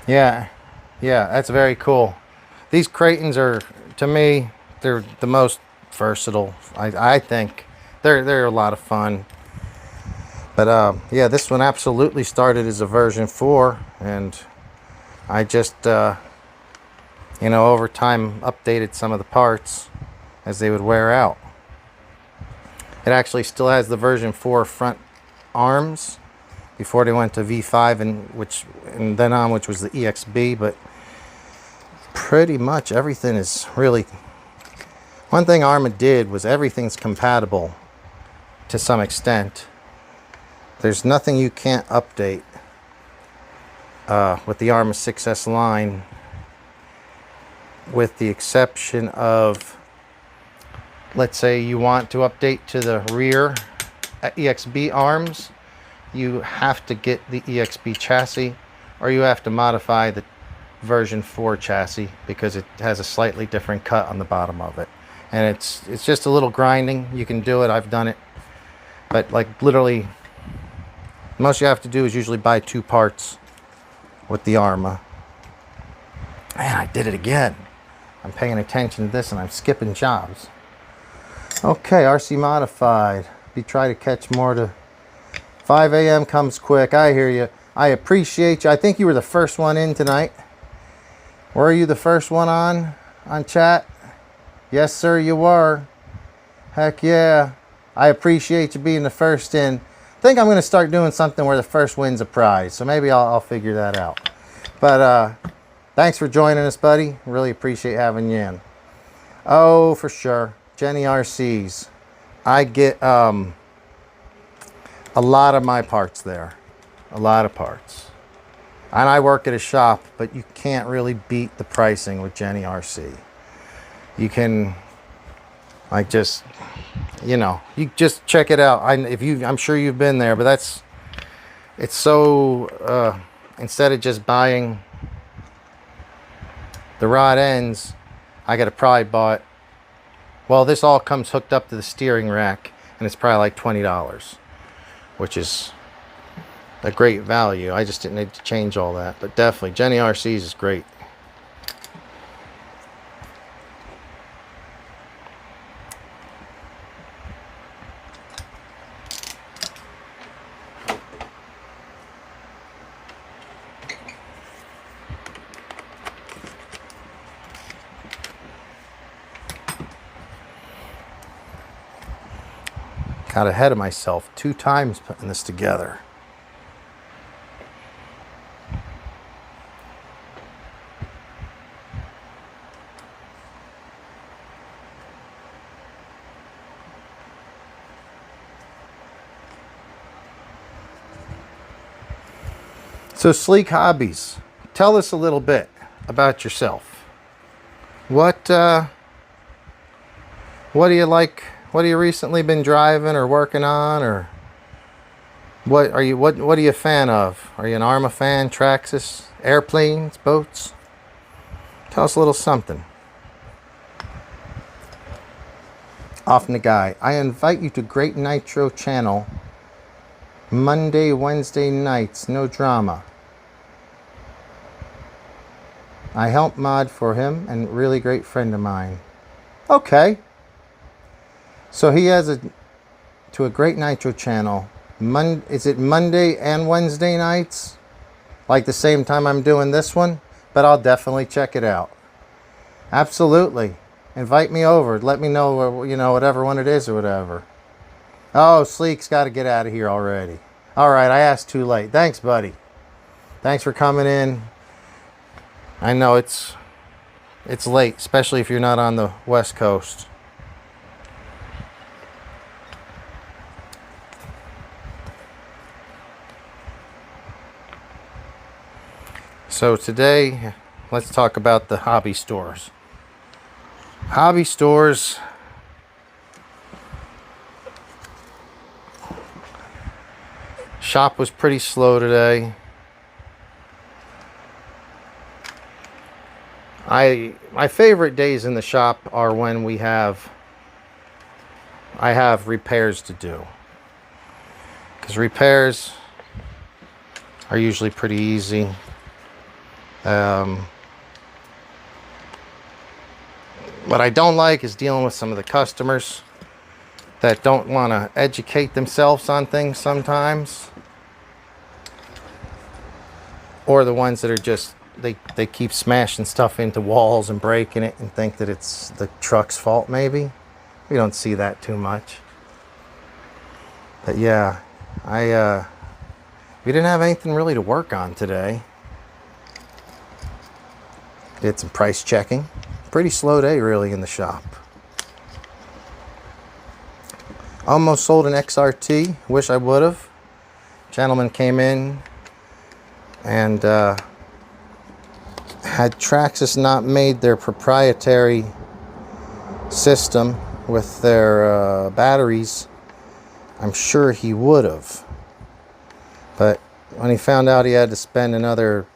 Yeah, that's very cool. These Kratons are, to me, they're the most versatile. I think they're a lot of fun. But yeah, this one absolutely started as a version 4, and I just you know, over time updated some of the parts as they would wear out. It actually still has the version 4 front arms before they went to V5 and then on, which was the EXB. But pretty much everything is really, one thing Arrma did was everything's compatible to some extent. There's nothing you can't update with the Arrma 6S line, with the exception of, let's say you want to update to the rear EXB arms, you have to get the EXB chassis, or you have to modify the version 4 chassis because it has a slightly different cut on the bottom of it. And it's just a little grinding. You can do it. I've done it. But like literally, most you have to do is usually buy 2 parts with the Arrma. Man, I did it again. I'm paying attention to this and I'm skipping jobs. Okay, RC modified. We try to catch more to 5 a.m. comes quick. I hear you. I appreciate you. I think you were the first one in tonight. Were you the first one on chat? Yes, sir, you were. Heck yeah. I appreciate you being the first in. I think I'm going to start doing something where the first wins a prize. So maybe I'll figure that out. But thanks for joining us, buddy. Really appreciate having you in. Oh, for sure. Jenny RCs. I get a lot of my parts there. A lot of parts. And I work at a shop, but you can't really beat the pricing with Jenny RC. You can, like, just, you know, you just check it out. I'm sure you've been there, but it's so, instead of just buying the rod ends, I got to probably bought, well, this all comes hooked up to the steering rack, and it's probably like $20, which is a great value. I just didn't need to change all that, but definitely Jenny RCs is great. Got ahead of myself 2 times putting this together. So, Sleek Hobbies, tell us a little bit about yourself. What do you like? What have you recently been driving or working on, or What are you? What are you a fan of? Are you an Arrma fan? Traxxas, airplanes, boats? Tell us a little something. Off the guy. I invite you to Great Nitro channel. Monday, Wednesday nights. No drama. I help mod for him and really great friend of mine. Okay. So he has a Great Nitro channel. Is it Monday and Wednesday nights? Like the same time I'm doing this one? But I'll definitely check it out. Absolutely. Invite me over. Let me know, you know, whatever one it is or whatever. Oh, Sleek's got to get out of here already. All right, I asked too late. Thanks, buddy. Thanks for coming in. I know it's late, especially if you're not on the West Coast. So today, let's talk about the hobby stores. Hobby stores. Shop was pretty slow today. My favorite days in the shop are when I have repairs to do. Because repairs are usually pretty easy. What I don't like is dealing with some of the customers that don't want to educate themselves on things sometimes. Or the ones that are just, they keep smashing stuff into walls and breaking it and think that it's the truck's fault maybe. We don't see that too much. But yeah, we didn't have anything really to work on today. Did some price checking. Pretty slow day really in the shop. Almost sold an XRT. Wish I would have. Gentleman came in and had Traxxas not made their proprietary system with their batteries, I'm sure he would have. But when he found out he had to spend another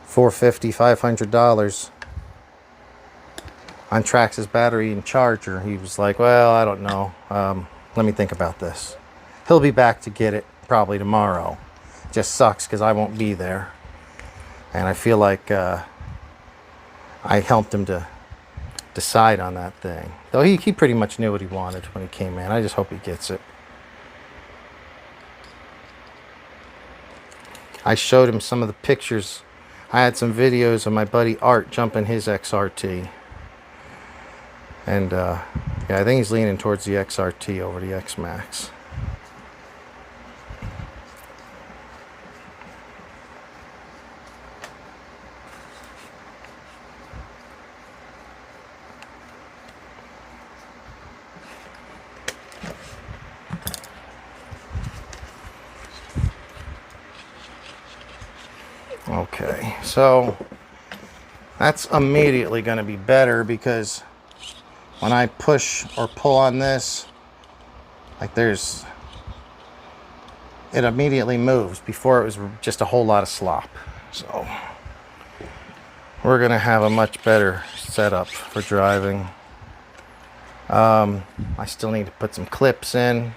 $450, $500 on Traxxas battery and charger, he was like, well, I don't know. Let me think about this. He'll be back to get it probably tomorrow. Just sucks because I won't be there. And I feel like I helped him to decide on that thing. Though he pretty much knew what he wanted when he came in. I just hope he gets it. I showed him some of the pictures. I had some videos of my buddy Art jumping his XRT. And yeah, I think he's leaning towards the XRT over the X-Max. Okay, so that's immediately going to be better because when I push or pull on this, like it immediately moves. Before it was just a whole lot of slop. So we're going to have a much better setup for driving. I still need to put some clips in.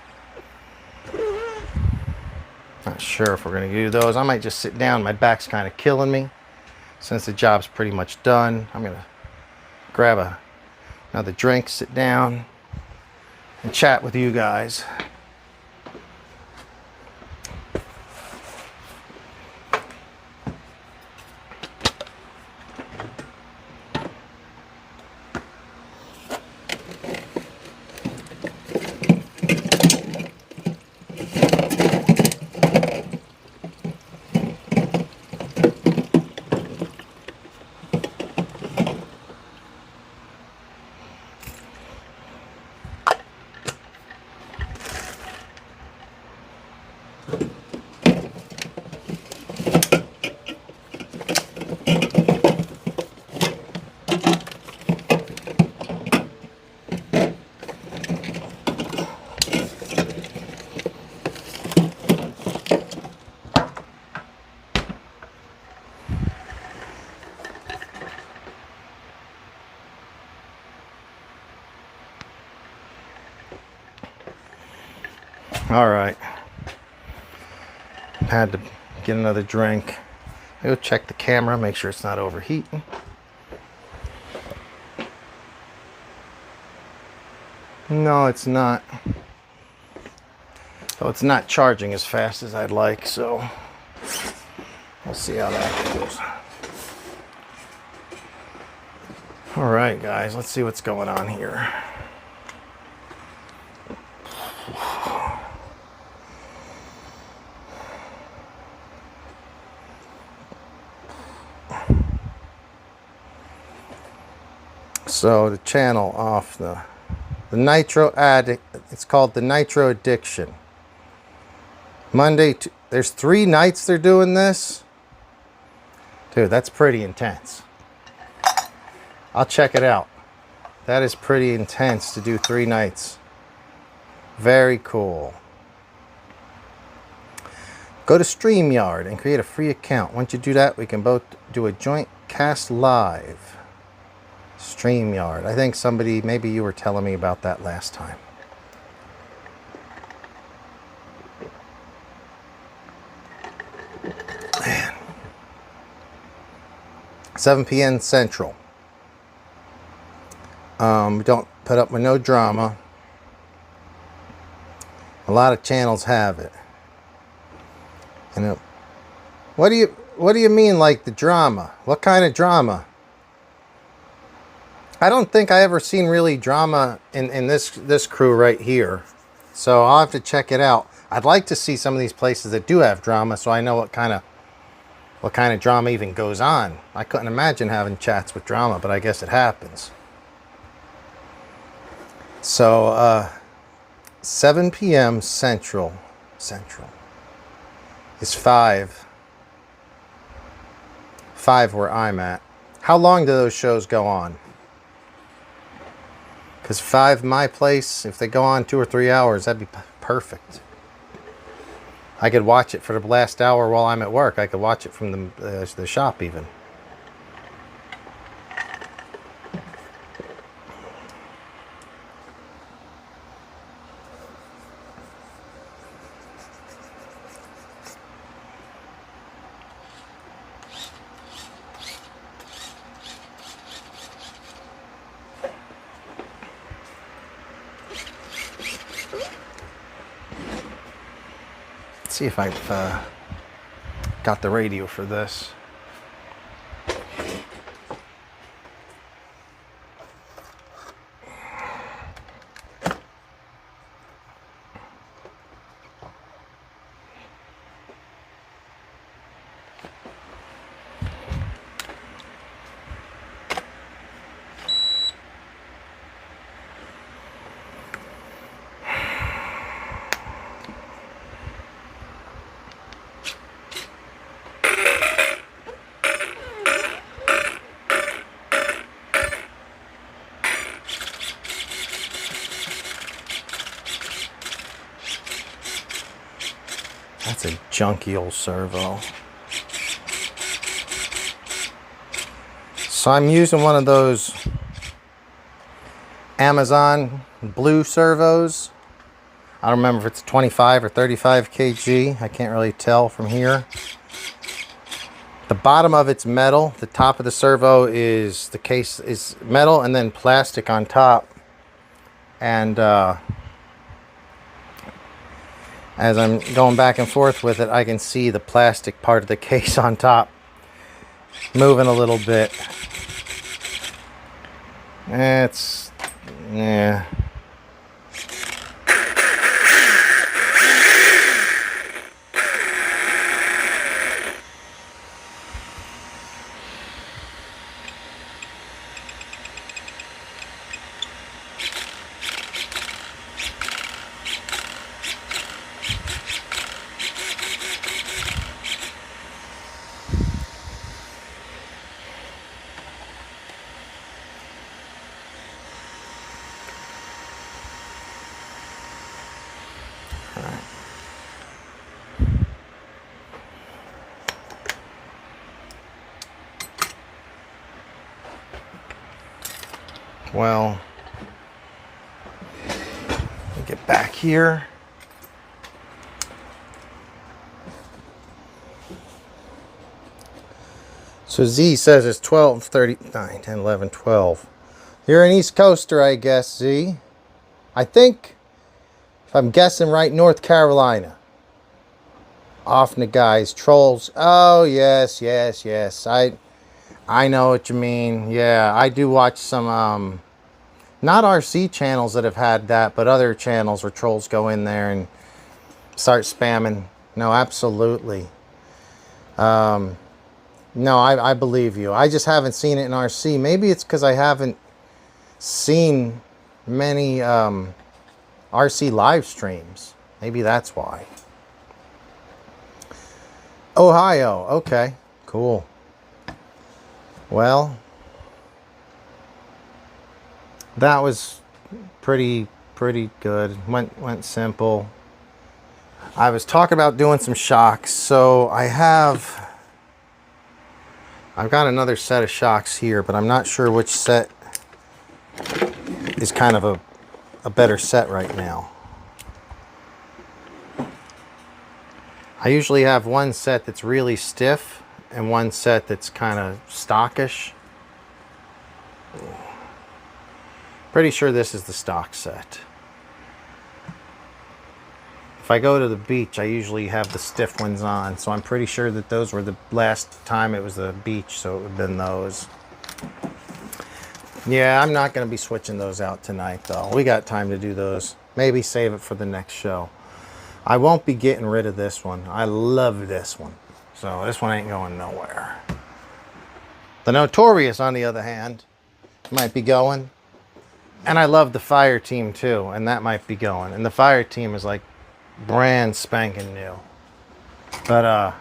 Not sure if we're going to do those. I might just sit down. My back's kind of killing me. Since the job's pretty much done, I'm going to grab another drink, sit down, and chat with you guys. All right. Had to get another drink. Go check the camera, make sure it's not overheating. No, it's not. So it's not charging as fast as I'd like, so we'll see how that goes. All right, guys, let's see what's going on here. So the channel off the Nitro Addict, it's called the Nitro Addiction. Monday, there's 3 nights they're doing this. Dude, that's pretty intense. I'll check it out. That is pretty intense to do 3 nights. Very cool. Go to StreamYard and create a free account. Once you do that, we can both do a joint cast live. StreamYard. I think somebody, maybe you were telling me about that last time. Man. 7 p.m. Central. We don't put up with no drama. A lot of channels have it. And what do you mean, like the drama? What kind of drama? I don't think I ever seen really drama in this crew right here. So I'll have to check it out. I'd like to see some of these places that do have drama, so I know what kind of drama even goes on. I couldn't imagine having chats with drama, but I guess it happens. So 7 p.m. Central is 5 where I'm at. How long do those shows go on? Because 5 my place, if they go on 2 or 3 hours, that'd be perfect. I could watch it for the last hour while I'm at work. I could watch it from the shop even. See if I've got the radio for this. That's a junky old servo. So I'm using one of those Amazon blue servos. I don't remember if it's 25 or 35 kg. I can't really tell from here. The bottom of it's metal. The top of the servo is, the case is metal and then plastic on top. And as I'm going back and forth with it, I can see the plastic part of the case on top moving a little bit. It's, yeah. Well, let me get back here. So Z says it's 12:39, 10, 11, 12. You're an East Coaster, I guess, Z. I think, if I'm guessing right, North Carolina. Off the guys, trolls. Oh, yes, yes, yes. I know what you mean. Yeah, I do watch some, not RC channels that have had that, but other channels where trolls go in there and start spamming. No, absolutely. No, I believe you. I just haven't seen it in RC. Maybe it's because I haven't seen many RC live streams. Maybe that's why. Ohio. Okay, cool. Well, that was pretty good. Went simple. I was talking about doing some shocks, so I've got another set of shocks here, but I'm not sure which set is kind of a better set right now. I usually have one set that's really stiff and one set that's kind of stockish. Pretty sure this is the stock set. If I go to the beach, I usually have the stiff ones on, so I'm pretty sure that those were the last time it was the beach, so it would have been those. Yeah, I'm not going to be switching those out tonight, though. We got time to do those. Maybe save it for the next show. I won't be getting rid of this one. I love this one. So this one ain't going nowhere. The Notorious, on the other hand, might be going. And I love the Fire Team, too, and that might be going. And the Fire Team is like brand spanking new. But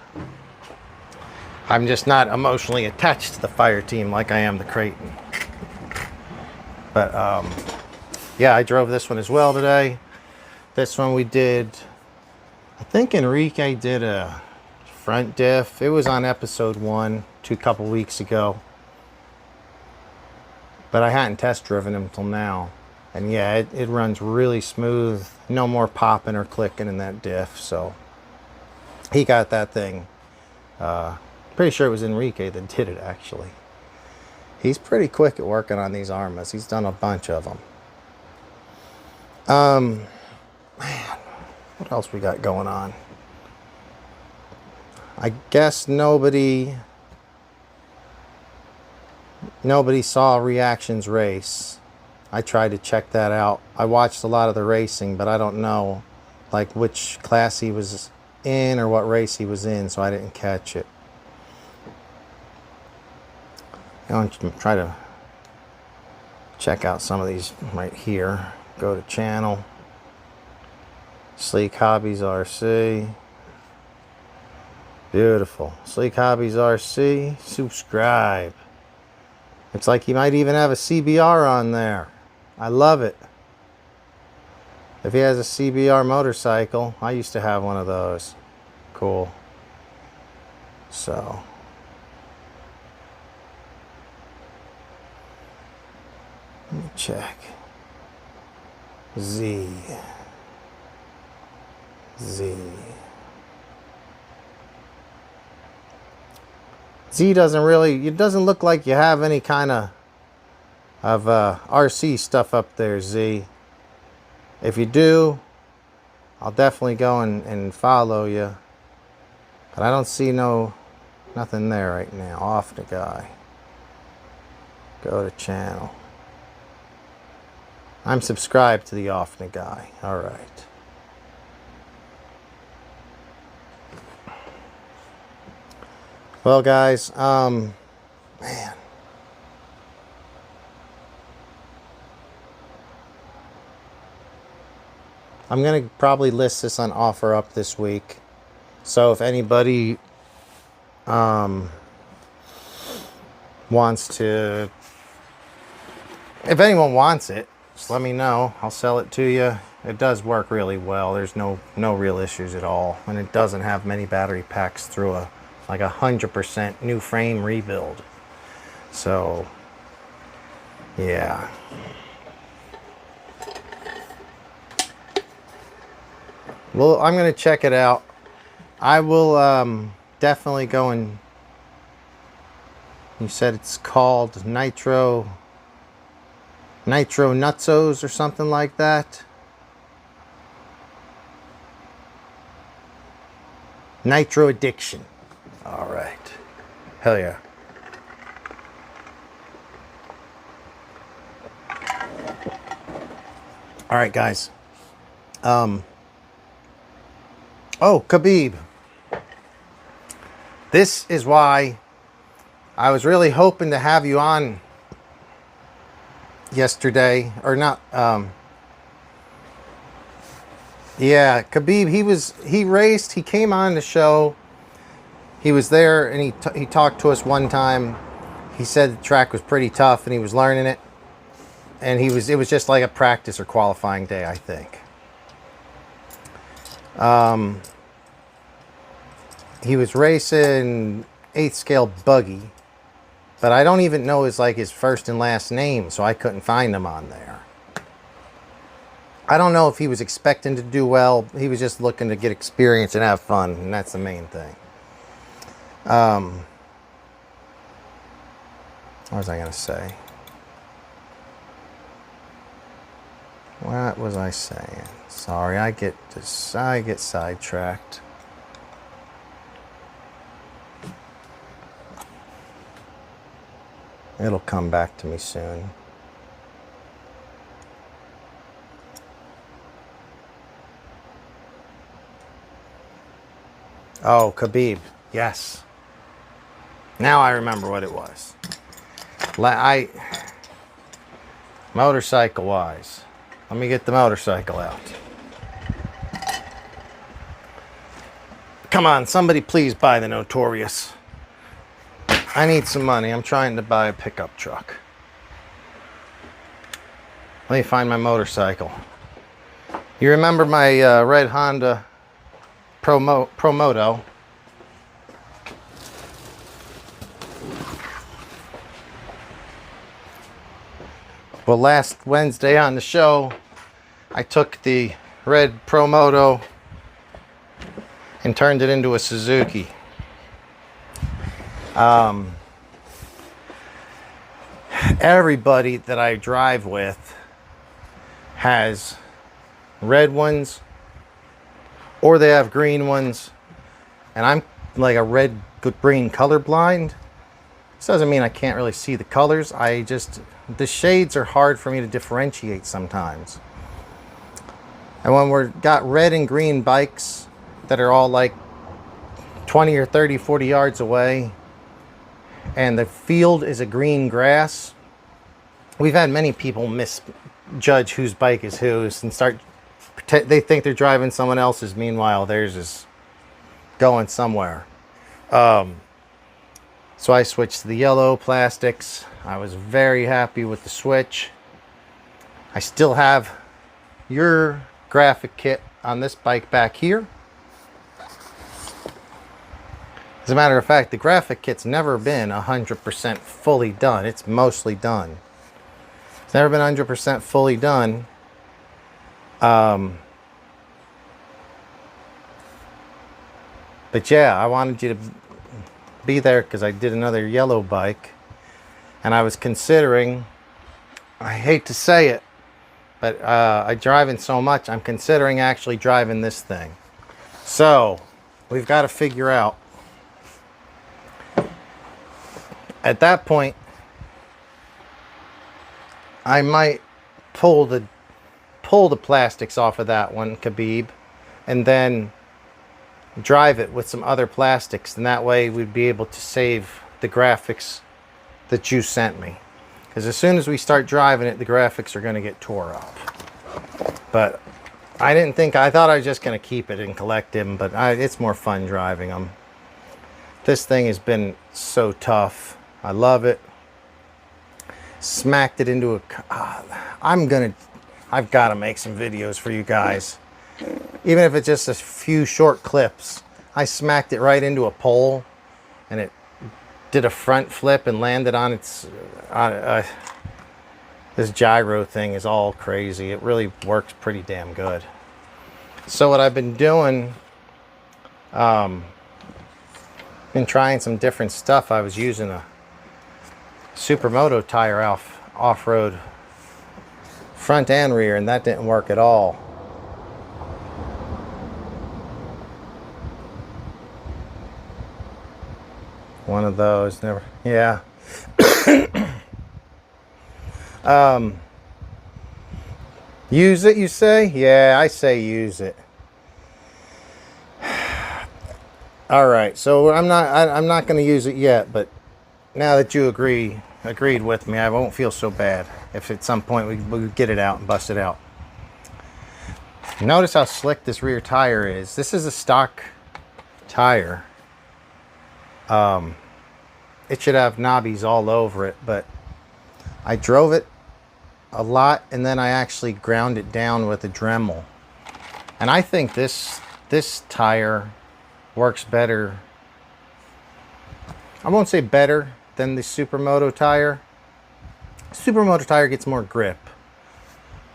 I'm just not emotionally attached to the Fire Team like I am the Kraton. But yeah, I drove this one as well today. This one we did, I think Enrique did a front diff. It was on episode 1 a couple weeks ago. But I hadn't test driven him till now. And yeah, it runs really smooth. No more popping or clicking in that diff. So he got that thing. Pretty sure it was Enrique that did it, actually. He's pretty quick at working on these Arrmas. He's done a bunch of them. Man, what else we got going on? I guess nobody saw Reactions race. I tried to check that out. I watched a lot of the racing, but I don't know like which class he was in or what race he was in, so I didn't catch it. I'm going to try to check out some of these right here. Go to channel. Sleek Hobbies RC. Beautiful. Sleek Hobbies RC. Subscribe. It's like he might even have a CBR on there. I love it. If he has a CBR motorcycle, I used to have one of those. Cool. So. Let me check. Z. Z doesn't really, it doesn't look like you have any kind of RC stuff up there, Z. If you do, I'll definitely go and follow you. But I don't see nothing there right now. Off the guy. Go to channel. I'm subscribed to the Off the guy. All right. Well, guys, man. I'm going to probably list this on OfferUp this week. So if anybody wants to, if anyone wants it, just let me know. I'll sell it to you. It does work really well. There's no real issues at all. And it doesn't have many battery packs through like 100% new frame rebuild. So, yeah. Well, I'm going to check it out. I will definitely go and You said it's called Nitro Nutsos or something like that. Nitro Addiction. All right. Hell yeah. All right, guys. Oh, Khabib. This is why I was really hoping to have you on yesterday, or not. Yeah, Khabib. He raced. He came on the show. He was there, and he talked to us one time. He said the track was pretty tough, and he was learning it. And it was just like a practice or qualifying day, I think. He was racing 8th scale buggy, but I don't even know his first and last name, so I couldn't find him on there. I don't know if he was expecting to do well. He was just looking to get experience and have fun, and that's the main thing. What was I going to say? What was I saying? Sorry, I get sidetracked. It'll come back to me soon. Oh, Khabib. Yes. Now I remember what it was. Motorcycle wise. Let me get the motorcycle out. Come on, somebody please buy the Notorious. I need some money. I'm trying to buy a pickup truck. Let me find my motorcycle. You remember my red Honda Promoto? Well, last Wednesday on the show, I took the red Promoto and turned it into a Suzuki. Everybody that I drive with has red ones or they have green ones, and I'm like a red green colorblind. This doesn't mean I can't really see the colors. The shades are hard for me to differentiate sometimes. And when we've got red and green bikes that are all like 20 or 30, 40 yards away, and the field is a green grass, we've had many people misjudge whose bike is whose and they think they're driving someone else's, meanwhile theirs is going somewhere. So I switched to the yellow plastics. I was very happy with the switch. I still have your graphic kit on this bike back here. As a matter of fact, the graphic kit's never been 100% fully done. It's mostly done. It's never been 100% fully done. But yeah, I wanted you to be there because I did another yellow bike. And I was considering, I hate to say it, but I drive it so much, I'm considering actually driving this thing. So, we've got to figure out. At that point, I might pull the plastics off of that one, Khabib, and then drive it with some other plastics, and that way we'd be able to save the graphics that you sent me. Because as soon as we start driving it, the graphics are going to get tore up. But I thought I was just going to keep it and collect them, but it's more fun driving them. This thing has been so tough. I love it. Smacked it into I've got to make some videos for you guys. Even if it's just a few short clips. I smacked it right into a pole, and it did a front flip and landed on its... this gyro thing is all crazy. It really works pretty damn good. So what I've been doing... been trying some different stuff. I was using Supermoto tire off-road front and rear, and that didn't work at all. One of those, never, yeah. Use it, you say? Yeah, I say use it. All right, so I'm not going to use it yet, but now that you agreed with me, I won't feel so bad if at some point we get it out and bust it out. Notice how slick this rear tire is. This is a stock tire. It should have knobbies all over it, but I drove it a lot and then I actually ground it down with a Dremel. And I think this tire works better. I won't say better than the Supermoto tire. Supermoto tire gets more grip.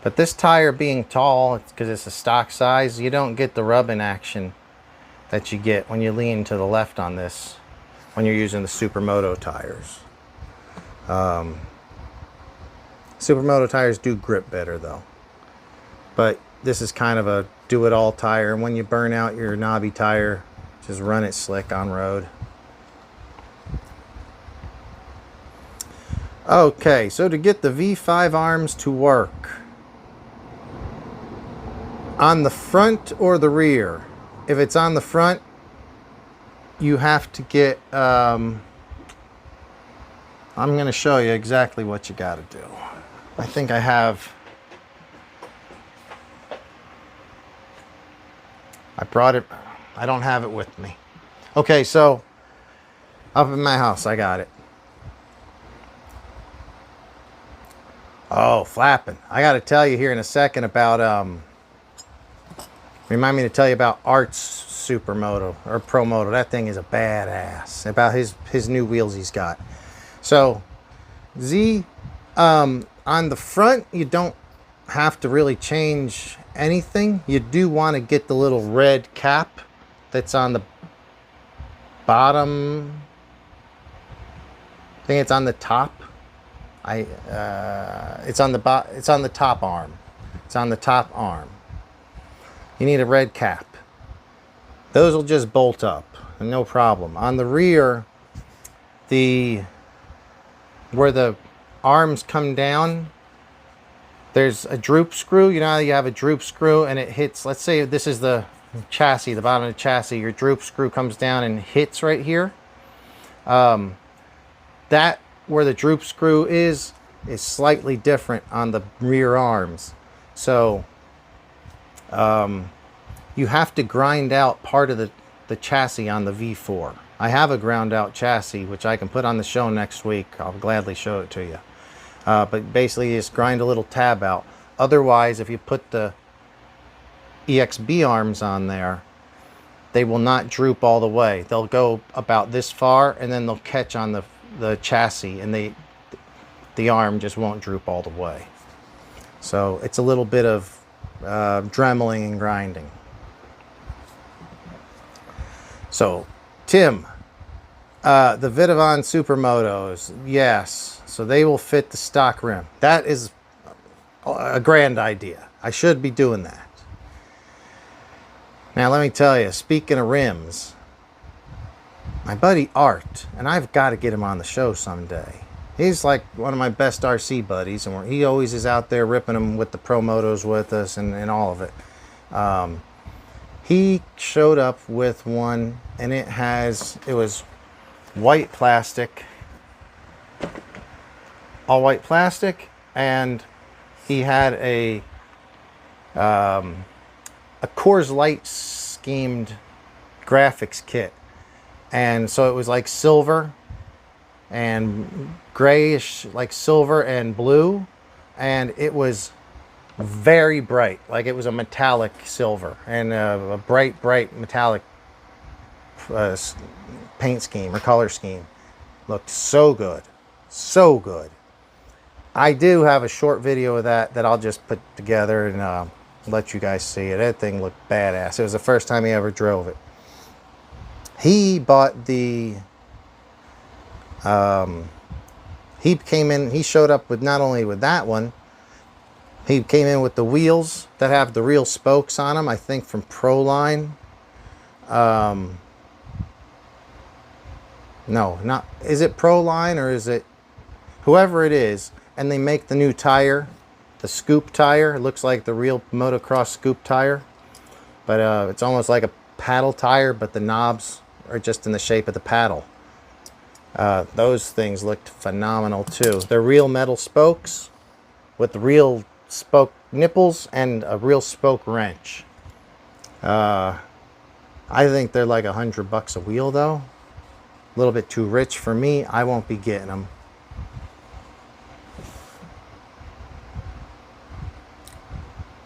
But this tire being tall, because it's a stock size, you don't get the rubbing action that you get when you lean to the left on this when you're using the Supermoto tires. Supermoto tires do grip better though. But this is kind of a do-it-all tire. And when you burn out your knobby tire, just run it slick on road. Okay, so to get the V5 arms to work, on the front or the rear, if it's on the front, you have to get, I'm going to show you exactly what you got to do. I think I have, I brought it, I don't have it with me. Okay, so up in my house, I got it. Oh, flapping. I got to tell you here in a second about, remind me to tell you about Art's Supermoto or Promoto. That thing is a badass. About his new wheels he's got. So, on the front, you don't have to really change anything. You do want to get the little red cap that's on the bottom. I think it's on the top. It's on the top arm. It's on the top arm. You need a red cap. Those will just bolt up, no problem. On the rear, where the arms come down, there's a droop screw. You know how you have a droop screw and it hits, let's say this is the chassis, the bottom of the chassis, your droop screw comes down and hits right here. That where the droop screw is slightly different on the rear arms. So you have to grind out part of the chassis on the V4. I have a ground out chassis, which I can put on the show next week. I'll gladly show it to you. But basically, you just grind a little tab out. Otherwise, if you put the EXB arms on there, they will not droop all the way. They'll go about this far, and then they'll catch on the chassis, and the arm just won't droop all the way. So it's a little bit of dremeling and grinding. So, Tim, the Vitavon Supermotos, yes. So they will fit the stock rim. That is a grand idea. I should be doing that. Now let me tell you, speaking of rims, my buddy Art, and I've got to get him on the show someday. He's like one of my best RC buddies, and he always is out there ripping them with the Promotos with us and all of it. He showed up with one, and it was white plastic, all white plastic, and he had a Coors Light schemed graphics kit, and so it was like silver and grayish, like silver and blue, and it was very bright, like it was a metallic silver and a bright metallic paint scheme or color scheme. Looked so good, so good. I do have a short video of that I'll just put together and let you guys see it. That thing looked badass. It was the first time he ever drove it. He bought the he came in, he showed up with not only with that one, he came in with the wheels that have the real spokes on them, I think from Proline. No, not, is it Proline or is it whoever it is? And they make the new tire, the scoop tire. It looks like the real motocross scoop tire, but it's almost like a paddle tire, but the knobs are just in the shape of the paddle. Those things looked phenomenal too. They're real metal spokes with the real spoke nipples and a real spoke wrench. I think they're like $100 a wheel though. A little bit too rich for me. I won't be getting them.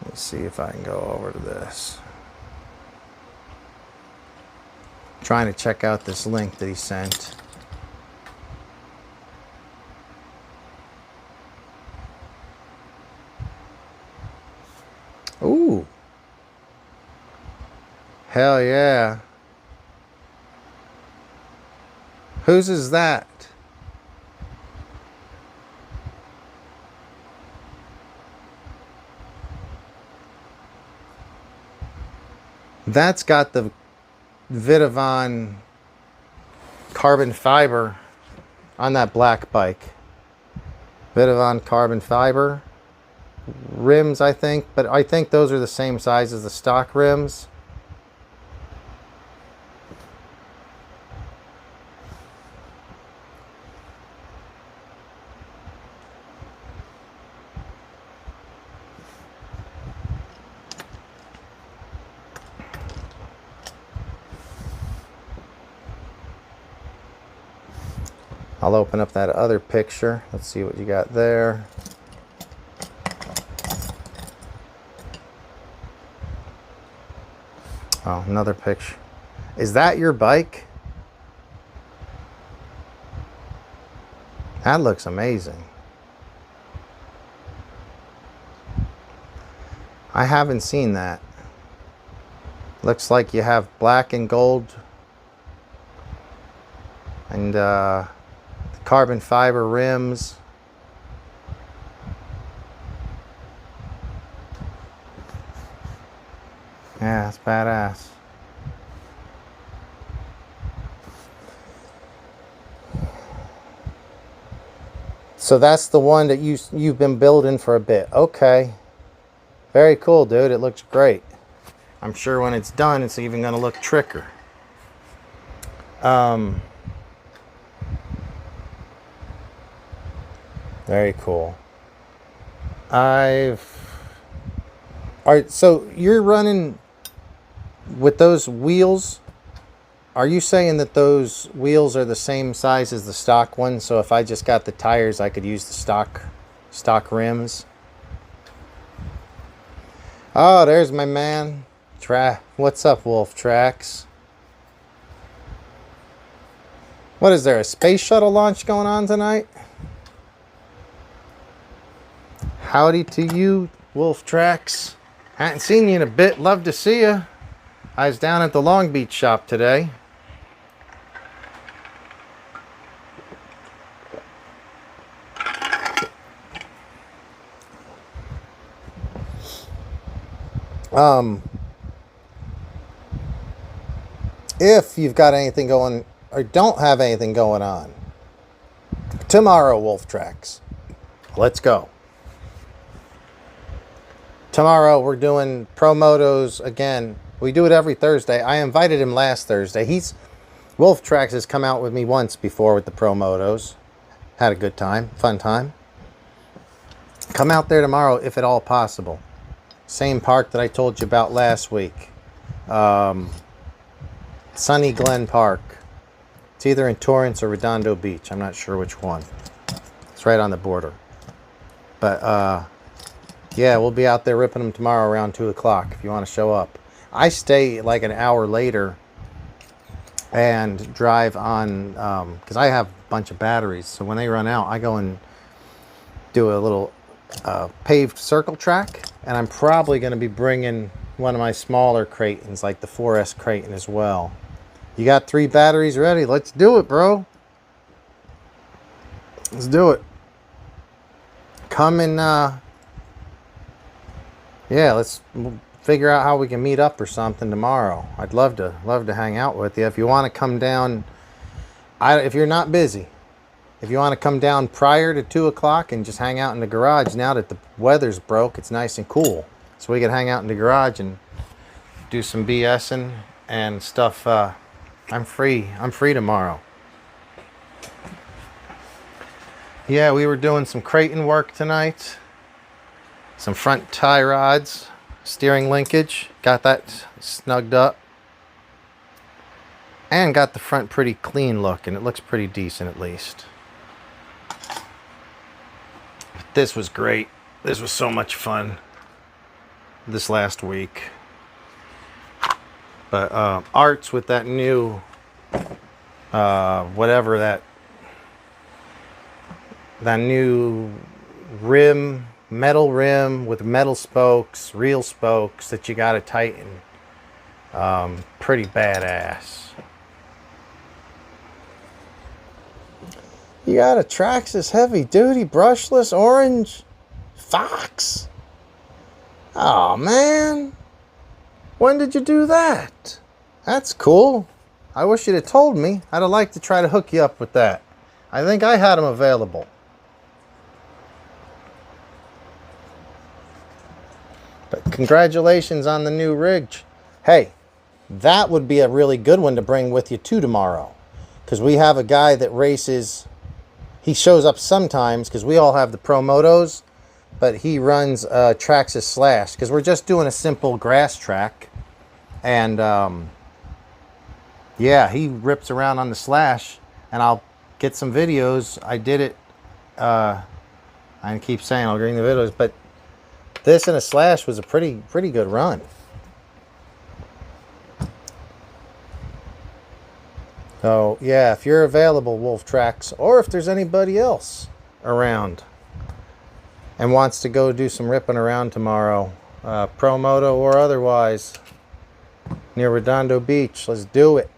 Let's see if I can go over to this. Trying to check out this link that he sent. Ooh. Hell yeah. Whose is that? That's got the Vitavon carbon fiber on that black bike. Vitavon carbon fiber rims, I think, but I think those are the same size as the stock rims. I'll open up that other picture. Let's see what you got there. Oh, another picture. Is that your bike? That looks amazing. I haven't seen that. Looks like you have black and gold and carbon fiber rims. Yeah, that's badass. So that's the one that you've been building for a bit. Okay. Very cool, dude. It looks great. I'm sure when it's done, it's even going to look tricker. Very cool. Alright, so you're running with those wheels. Are you saying that those wheels are the same size as the stock ones? So if I just got the tires, I could use the stock rims? Oh, there's my man. What's up, Wolf Tracks? What is there, a space shuttle launch going on tonight? Howdy to you, Wolf Tracks. Hadn't seen you in a bit. Love to see you. I was down at the Long Beach shop today. If you've got anything going or don't have anything going on tomorrow, Wolf Tracks, let's go. Tomorrow we're doing Pro Motos again. We do it every Thursday. I invited him last Thursday. Wolf Tracks has come out with me once before with the Pro Motos. Had a good time, fun time. Come out there tomorrow if at all possible. Same park that I told you about last week. Sunny Glen Park. It's either in Torrance or Redondo Beach. I'm not sure which one. It's right on the border. But yeah, we'll be out there ripping them tomorrow around 2 o'clock if you want to show up. I stay like an hour later and drive on, because I have a bunch of batteries. So when they run out, I go and do a little paved circle track. And I'm probably going to be bringing one of my smaller Kratons, like the 4S Kraton as well. You got 3 batteries ready? Let's do it, bro. Let's do it. Come and yeah, let's figure out how we can meet up or something tomorrow. I'd love to hang out with you. If you want to come down, if you're not busy, if you want to come down prior to 2 o'clock and just hang out in the garage, now that the weather's broke, it's nice and cool. So we can hang out in the garage and do some BSing and stuff. I'm free tomorrow. Yeah, we were doing some Kraton work tonight. Some front tie rods, steering linkage. Got that snugged up. And got the front pretty clean looking. It looks pretty decent at least. But this was great. This was so much fun this last week. But Arts with that new whatever that new rim, metal rim with metal spokes, real spokes that you gotta tighten. Pretty badass. You got a Traxxas heavy duty brushless orange Fox? Oh man, when did you do that? That's cool. I wish you'd have told me. I'd have liked to try to hook you up with that. I think I had them available. But congratulations on the new rig. Hey, that would be a really good one to bring with you too tomorrow. Because we have a guy that races. He shows up sometimes because we all have the Pro Motos. But he runs Traxxas Slash. Because we're just doing a simple grass track. And yeah, he rips around on the Slash. And I'll get some videos. I did it. I keep saying I'll bring the videos. But this and a Slash was a pretty good run. So yeah, if you're available, Wolf Tracks, or if there's anybody else around and wants to go do some ripping around tomorrow, Pro Moto or otherwise, near Redondo Beach, let's do it.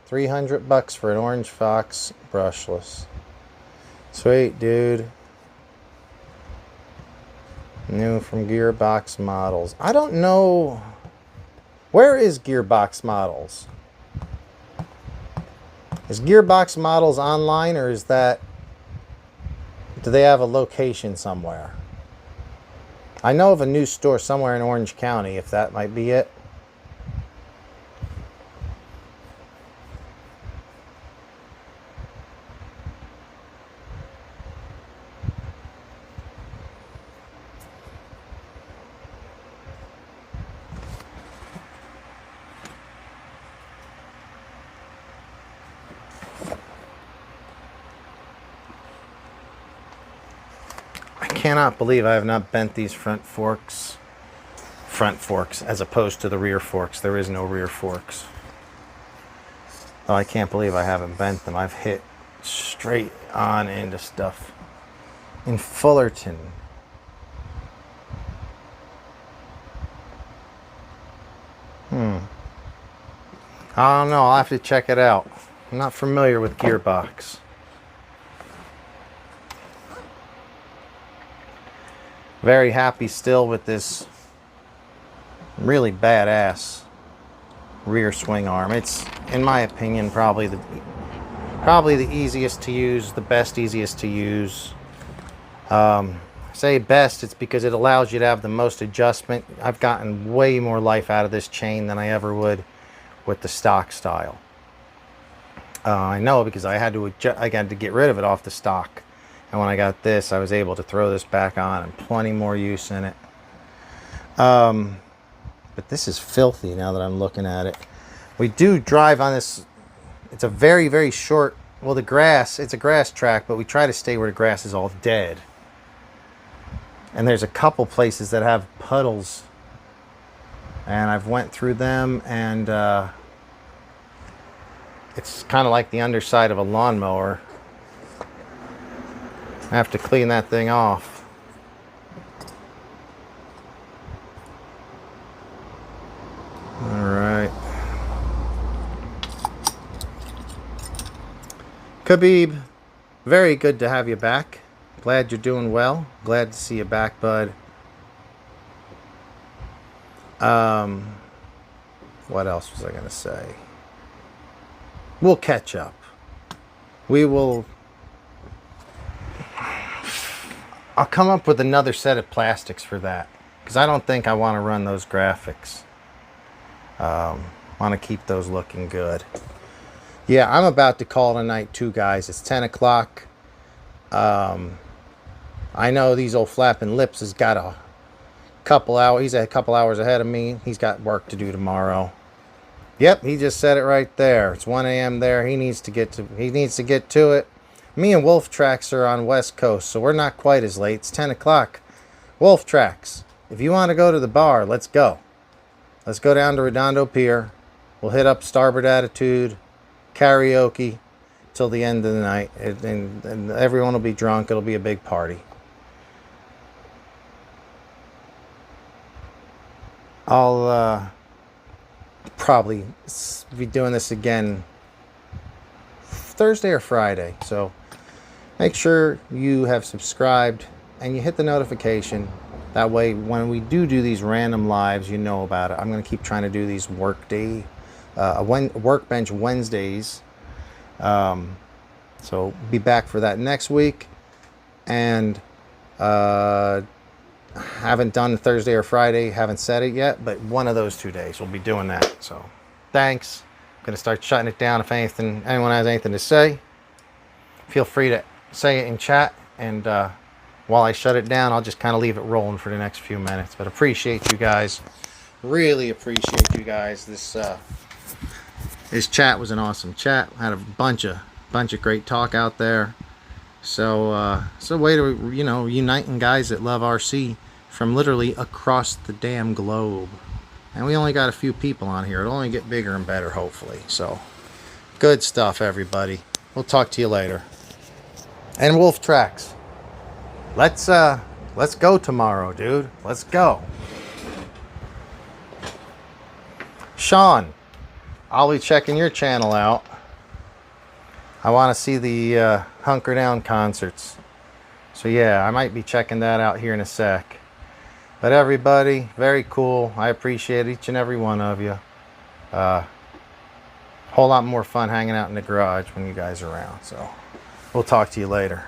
$300 for an Orange Fox brushless. Sweet, dude. New from Gearbox Models. I don't know. Where is Gearbox Models? Is Gearbox Models online, or is that... do they have a location somewhere? I know of a new store somewhere in Orange County, if that might be it. I cannot believe I have not bent these front forks as opposed to the rear forks. There is no rear forks. Oh, I can't believe I haven't bent them. I've hit straight on into stuff in Fullerton. I don't know. I'll have to check it out. I'm not familiar with Gearbox. Very happy still with this really badass rear swing arm. It's, in my opinion, probably the easiest to use, the best easiest to use. Say best, it's because it allows you to have the most adjustment. I've gotten way more life out of this chain than I ever would with the stock style. I know because I had to get rid of it off the stock. And when I got this, I was able to throw this back on and plenty more use in it. But this is filthy now that I'm looking at it. We do drive on this. It's a very, very short, well, it's a grass track, but we try to stay where the grass is all dead. And there's a couple places that have puddles. And I've went through them, and it's kind of like the underside of a lawnmower. I have to clean that thing off. All right. Khabib, very good to have you back. Glad you're doing well. Glad to see you back, bud. What else was I going to say? We'll catch up. We will... I'll come up with another set of plastics for that, because I don't think I want to run those graphics. Want to keep those looking good. Yeah, I'm about to call it a night too, guys. It's 10 o'clock. I know these old flapping lips has got a couple hours. He's a couple hours ahead of me. He's got work to do tomorrow. Yep, he just said it right there. It's 1 a.m. there. He needs to get to it. Me and Wolf Tracks are on West Coast, so we're not quite as late. It's 10 o'clock. Wolf Tracks, if you want to go to the bar, let's go. Let's go down to Redondo Pier. We'll hit up Starboard Attitude, karaoke, till the end of the night. And everyone will be drunk. It'll be a big party. I'll probably be doing this again Thursday or Friday. So make sure you have subscribed and you hit the notification. That way, when we do these random lives, you know about it. I'm going to keep trying to do these Workbench Wednesdays. So be back for that next week. And haven't done Thursday or Friday. Haven't said it yet, but one of those 2 days we'll be doing that. So thanks. I'm going to start shutting it down. If anyone has anything to say, feel free to say it in chat. And while I shut it down, I'll just kind of leave it rolling for the next few minutes. But appreciate you guys. Really appreciate you guys. This chat was an awesome chat. Had a bunch of great talk out there. So it's a way to, uniting guys that love RC from literally across the damn globe. And we only got a few people on here. It'll only get bigger and better, hopefully. So good stuff, everybody. We'll talk to you later. And Wolf Tracks, let's go tomorrow, dude. Let's go. Sean, I'll be checking your channel out. I want to see the Hunker Down concerts. So yeah, I might be checking that out here in a sec. But everybody, very cool. I appreciate each and every one of you. Whole lot more fun hanging out in the garage when you guys are around. So we'll talk to you later.